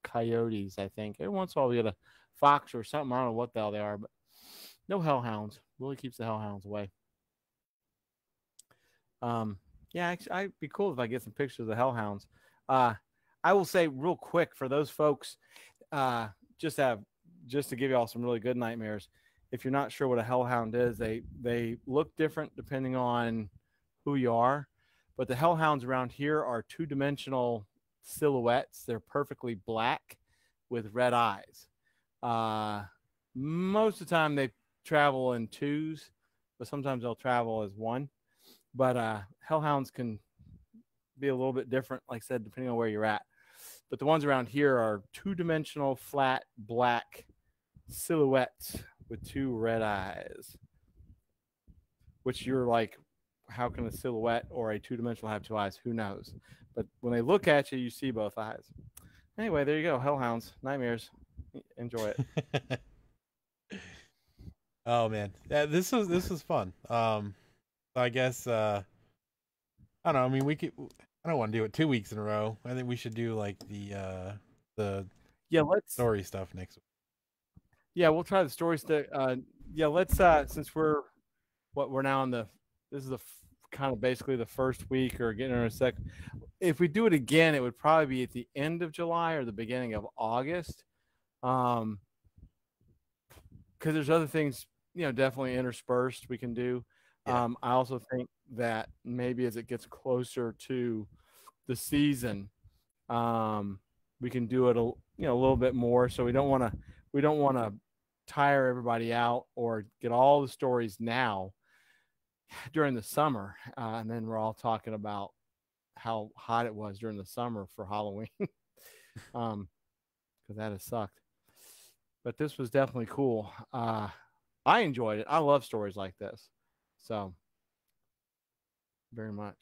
S2: coyotes. I think every once in a while we get a fox or something. I don't know what the hell they are, but no hellhounds. Willie keeps the hellhounds away. Yeah, actually, I'd be cool if I get some pictures of the hellhounds. I will say real quick for those folks, just to give you all some really good nightmares. If you're not sure what a hellhound is, they look different depending on who you are. But the hellhounds around here are two-dimensional silhouettes. They're perfectly black with red eyes. Most of the time they travel in twos, but sometimes they'll travel as one. But hellhounds can be a little bit different, like I said, depending on where you're at. But the ones around here are two-dimensional, flat, black silhouettes with two red eyes. Which you're like, how can a silhouette or a two-dimensional have two eyes? Who knows? But when they look at you, you see both eyes. Anyway, there you go. Hellhounds, nightmares. Enjoy it.
S3: Oh man, yeah, this was fun. I guess I don't know. I mean, I don't want to do it 2 weeks in a row. I think we should do like the
S2: let's
S3: story stuff next week.
S2: Yeah, we'll try the story stuff. Let's since we're now this is the kind of basically the first week or getting in a second. If we do it again, it would probably be at the end of July or the beginning of August. Because there's other things, definitely interspersed we can do. Yeah. I also think that maybe as it gets closer to the season, we can do it a little bit more. So we don't want to tire everybody out or get all the stories now during the summer, and then we're all talking about how hot it was during the summer for Halloween. Because that has sucked. But this was definitely cool. I enjoyed it. I love stories like this. So very much.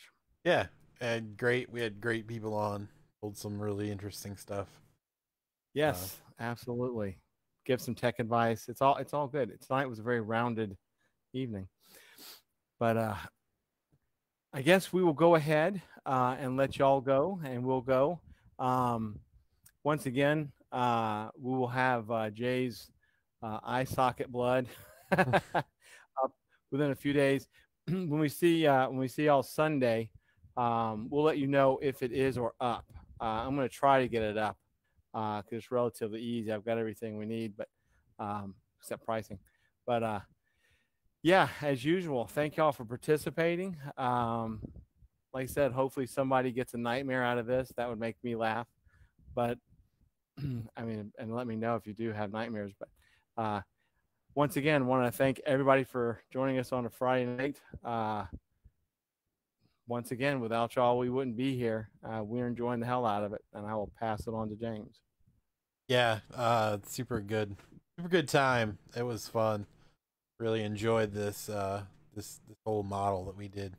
S3: Yeah, and great. We had great people on. Told some really interesting stuff.
S2: Yes, absolutely. Give some tech advice. It's all good. Tonight was a very rounded evening. But I guess we will go ahead and let y'all go, and we'll go. Once again, we will have Jay's eye socket blood up within a few days. when we see y'all Sunday, we'll let you know if it is or up. I'm going to try to get it up because it's relatively easy. I've got everything we need, but except pricing. But yeah, as usual, thank y'all for participating. Like I said, hopefully somebody gets a nightmare out of this. That would make me laugh. But I mean, and let me know if you do have nightmares. But once again, want to thank everybody for joining us on a Friday night. Once again, without y'all, we wouldn't be here. We're enjoying the hell out of it, and I will pass it on to James.
S3: Yeah, super good time. It was fun. Really enjoyed this this whole model that we did.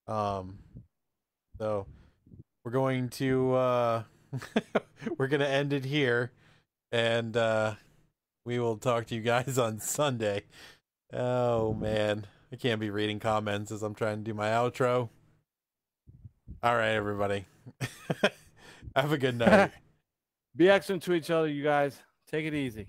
S3: So we're going to we're gonna end it here, and we will talk to you guys on Sunday. Oh man, I can't be reading comments as I'm trying to do my outro. All right, everybody. Have a good night.
S2: Be excellent to each other, you guys. Take it easy.